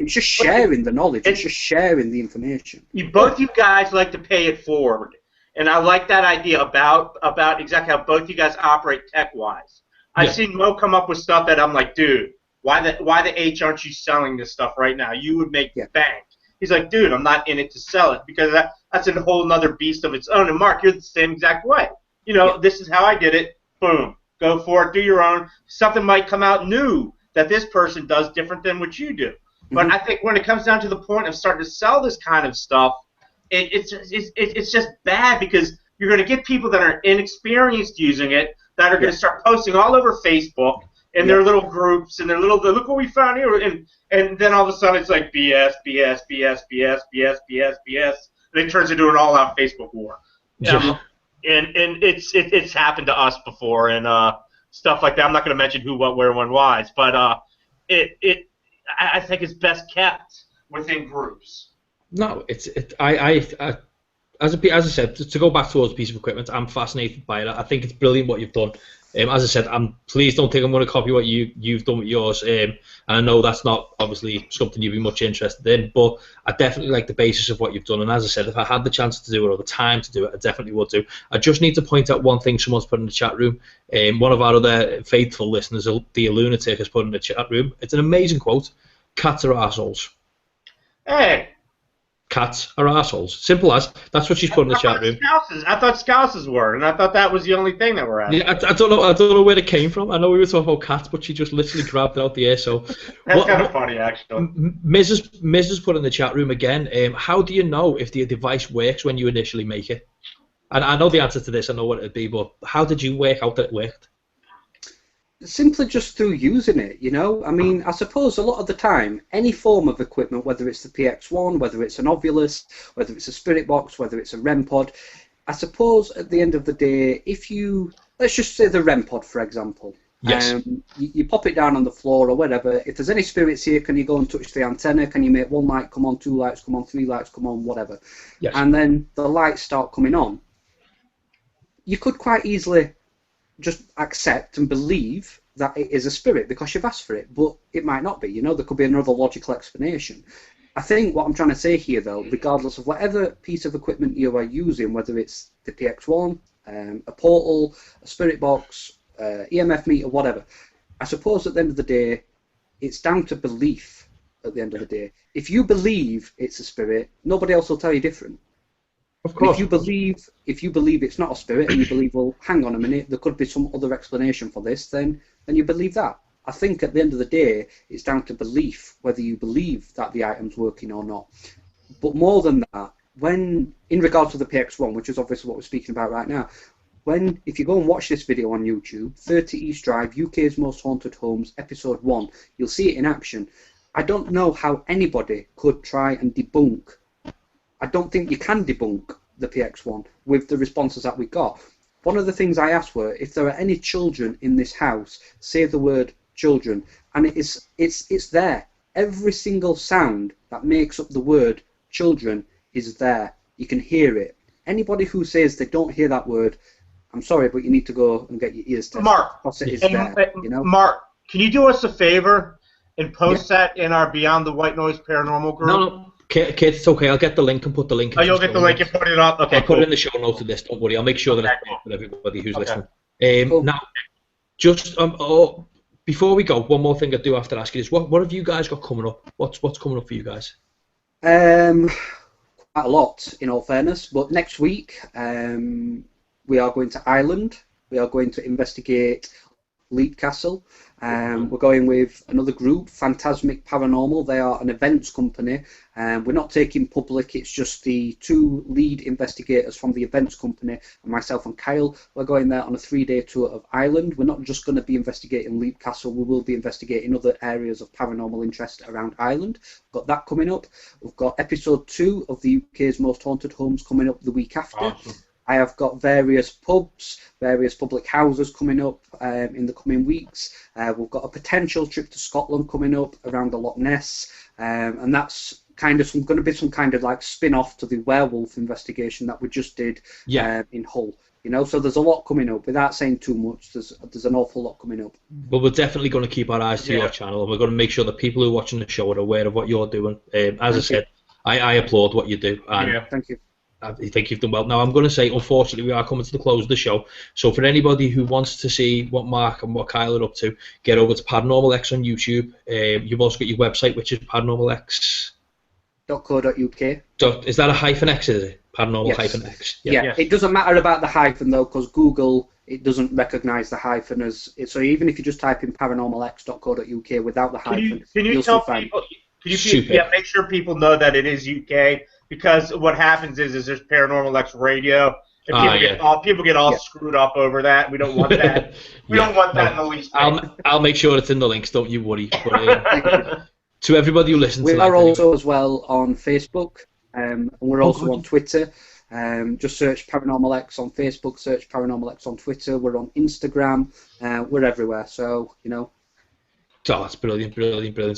just sharing the knowledge. It's just sharing the information. Both you guys like to pay it forward, and I like that idea about exactly how both you guys operate tech-wise. I've seen Mo come up with stuff that I'm like, dude, why the H aren't you selling this stuff right now? You would make bank. He's like, dude, I'm not in it to sell it, because that's a whole nother beast of its own. And Mark, you're the same exact way. You know, this is how I did it. Boom. Go for it. Do your own. Something might come out new that this person does different than what you do. But I think when it comes down to the point of starting to sell this kind of stuff, it's just bad, because you're going to get people that are inexperienced using it that are going to start posting all over Facebook in their little groups, and their little, look what we found here, and then all of a sudden it's like BS, BS, BS, BS, BS, BS, BS, and it turns into an all-out Facebook war. And it's happened to us before, and stuff like that. I'm not going to mention who, what, where, when, whys, but I think it's best kept within groups. No, as I said, to go back towards a piece of equipment, I'm fascinated by it. I think it's brilliant what you've done. As I said, please don't think I'm going to copy what you've done with yours. And I know that's not obviously something you'd be much interested in, but I definitely like the basis of what you've done. And as I said, if I had the chance to do it or the time to do it, I definitely would do. I just need to point out one thing someone's put in the chat room. One of our other faithful listeners, the Lunatic, has put in the chat room. It's an amazing quote. Cats are assholes. Hey. Cats are assholes. Simple as. That's what she's put in the chat room. I thought Scouses were, and I thought that was the only thing that we're at. Yeah, I don't know where it came from. I know we were talking about cats, but she just literally grabbed it out the air. So that's kind of funny, actually. Mrs. has put in the chat room again. How do you know if the device works when you initially make it? And I know the answer to this. I know what it'd be, but how did you work out that it worked? Simply just through using it, you know. I mean, I suppose a lot of the time, any form of equipment, whether it's the PX1, whether it's an Ovilus, whether it's a Spirit Box, whether it's a REM pod, I suppose at the end of the day, if you, let's just say the REM pod, for example, Yes. You pop it down on the floor or whatever. If there's any spirits here, can you go and touch the antenna? Can you make one light come on, two lights come on, three lights come on, whatever? Yes. And then the lights start coming on. You could quite easily just accept and believe that it is a spirit because you've asked for it, but it might not be. There could be another logical explanation. I think what I'm trying to say here, though, regardless of whatever piece of equipment you are using, whether it's the PX1, a portal, a spirit box, EMF meter, whatever, I suppose at the end of the day, it's down to belief at the end of the day. If you believe it's a spirit, nobody else will tell you different. Of course. If you believe it's not a spirit, and you believe, well, hang on a minute, there could be some other explanation for this, then you believe that. I think at the end of the day, it's down to belief, whether you believe that the item's working or not. But more than that, in regards to the PX1, which is obviously what we're speaking about right now, if you go and watch this video on YouTube, 30 East Drive, UK's Most Haunted Homes, Episode 1, you'll see it in action. I don't know how anybody could try and debunk. I don't think you can debunk the PX1 with the responses that we got. One of the things I asked were, if there are any children in this house, say the word children, and it's there. Every single sound that makes up the word children is there. You can hear it. Anybody who says they don't hear that word, I'm sorry, but you need to go and get your ears tested. Mark, because it is there, Mark, can you do us a favor and post that in our Beyond the White Noise Paranormal group? No, Kate, it's okay. I'll get the link and put the link. You'll get the link and put it up. Okay, I'll put it in the show notes of this. Don't worry. I'll make sure that it's there for everybody who's listening. Now, just before we go, one more thing I do have to ask you is what have you guys got coming up? What's coming up for you guys? Quite a lot, in all fairness. But next week, we are going to Ireland. We are going to investigate Leap Castle. We're going with another group, Phantasmic Paranormal. They are an events company. We're not taking public, it's just the two lead investigators from the events company, and myself and Kyle. We're going there on a 3-day tour of Ireland. We're not just going to be investigating Leap Castle, we will be investigating other areas of paranormal interest around Ireland. We've got that coming up. We've got episode 2 of the UK's Most Haunted Homes coming up the week after. Awesome. I have got various pubs, various public houses coming up in the coming weeks. We've got a potential trip to Scotland coming up around the Loch Ness, and that's kind of going to be some kind of like spin-off to the werewolf investigation that we just did in Hull. So there's a lot coming up. Without saying too much, there's an awful lot coming up. But we're definitely going to keep our eyes to your channel, and we're going to make sure that people who are watching the show are aware of what you're doing. As I said, I applaud what you do. And thank you. I think you've done well. Now, I'm going to say, unfortunately, we are coming to the close of the show. So for anybody who wants to see what Mark and what Kyle are up to, get over to Paranormal-X on YouTube. You've also got your website, which is Paranormal-X. .co.uk. Is that a hyphen X, is it? Paranormal-X. Yeah. It doesn't matter about the hyphen, though, because Google, it doesn't recognise the hyphen as... So even if you just type in Paranormal-X.co.uk without the hyphen, can you tell people... make sure people know that it is UK, because what happens is there's Paranormal-X radio, and people get all screwed up over that. We don't want that. We don't want that in the least. I'll make sure it's in the links. Don't you worry. But, to everybody who listens, we are also as well on Facebook, and we're also on Twitter. Just search Paranormal-X on Facebook. Search Paranormal-X on Twitter. We're on Instagram. We're everywhere. So Oh, that's brilliant.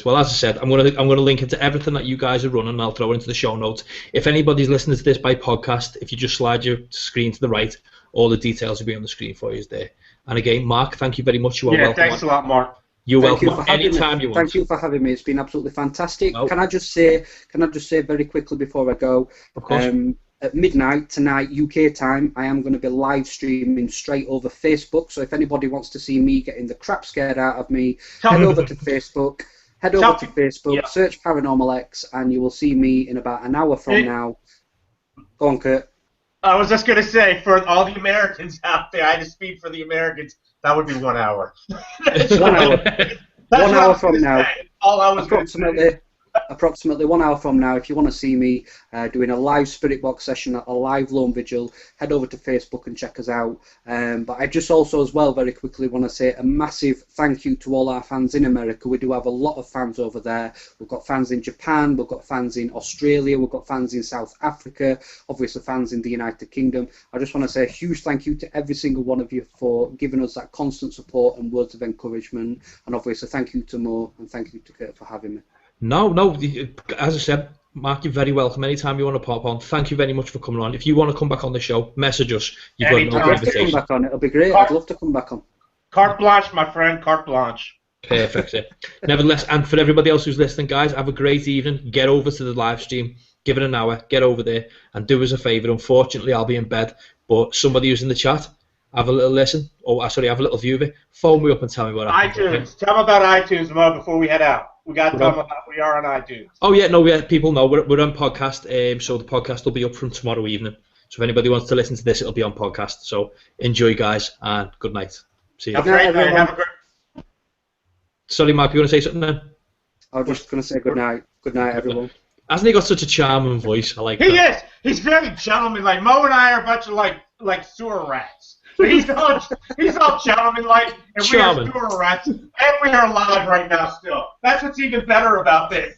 Well, as I said, I'm gonna link into everything that you guys are running, and I'll throw it into the show notes. If anybody's listening to this by podcast, if you just slide your screen to the right, all the details will be on the screen for you there. And again, Mark, thank you very much. You are welcome. Thanks a lot, Mark. You're welcome anytime you want. Thank you for having me. It's been absolutely fantastic. Can I just say very quickly before I go? Of course. At midnight tonight, UK time, I am going to be live streaming straight over Facebook. So if anybody wants to see me getting the crap scared out of me, head over to Facebook. Search Paranormal-X, and you will see me in about an hour from now. Go on, Kurt. I was just going to say, for all the Americans out there, I just speak for the Americans, that would be 1 hour. 1 hour. 1 hour from now. All I was approximately 1 hour from now, if you want to see me doing a live Spirit Box session, a live Lone Vigil, head over to Facebook and check us out. But I just also as well very quickly want to say a massive thank you to all our fans in America. We do have a lot of fans over there. We've got fans in Japan, we've got fans in Australia, we've got fans in South Africa, obviously fans in the United Kingdom. I just want to say a huge thank you to every single one of you for giving us that constant support and words of encouragement. And obviously thank you to Mo and thank you to Kurt for having me. No, as I said, Mark, you're very welcome. Anytime you want to pop on, thank you very much for coming on. If you want to come back on the show, message us. You've got no I'd love to come back on. It'll be great. I'd love to come back on. Carte blanche, my friend. Carte blanche. Perfect. Nevertheless, and for everybody else who's listening, guys, have a great evening. Get over to the live stream. Give it an hour. Get over there and do us a favour. Unfortunately, I'll be in bed, but somebody who's in the chat, have a little listen. Have a little view of it. Phone me up and tell me what happened. iTunes. Tell them about iTunes, Mo, before we head out. We got to tell them about we are on iTunes. Oh, yeah, people know. We're on podcast, so the podcast will be up from tomorrow evening. So if anybody wants to listen to this, it'll be on podcast. So enjoy, guys, and good night. See you. Have a great. Sorry, Mark, you want to say something then? I was just going to say good night. Good night, everyone. Hasn't he got such a charming voice? I like that. He is. He's very gentlemanlike. Mo and I are a bunch of like sewer rats. So he's all gentlemanlike, and we are sewer rats, and we are live right now still. That's what's even better about this.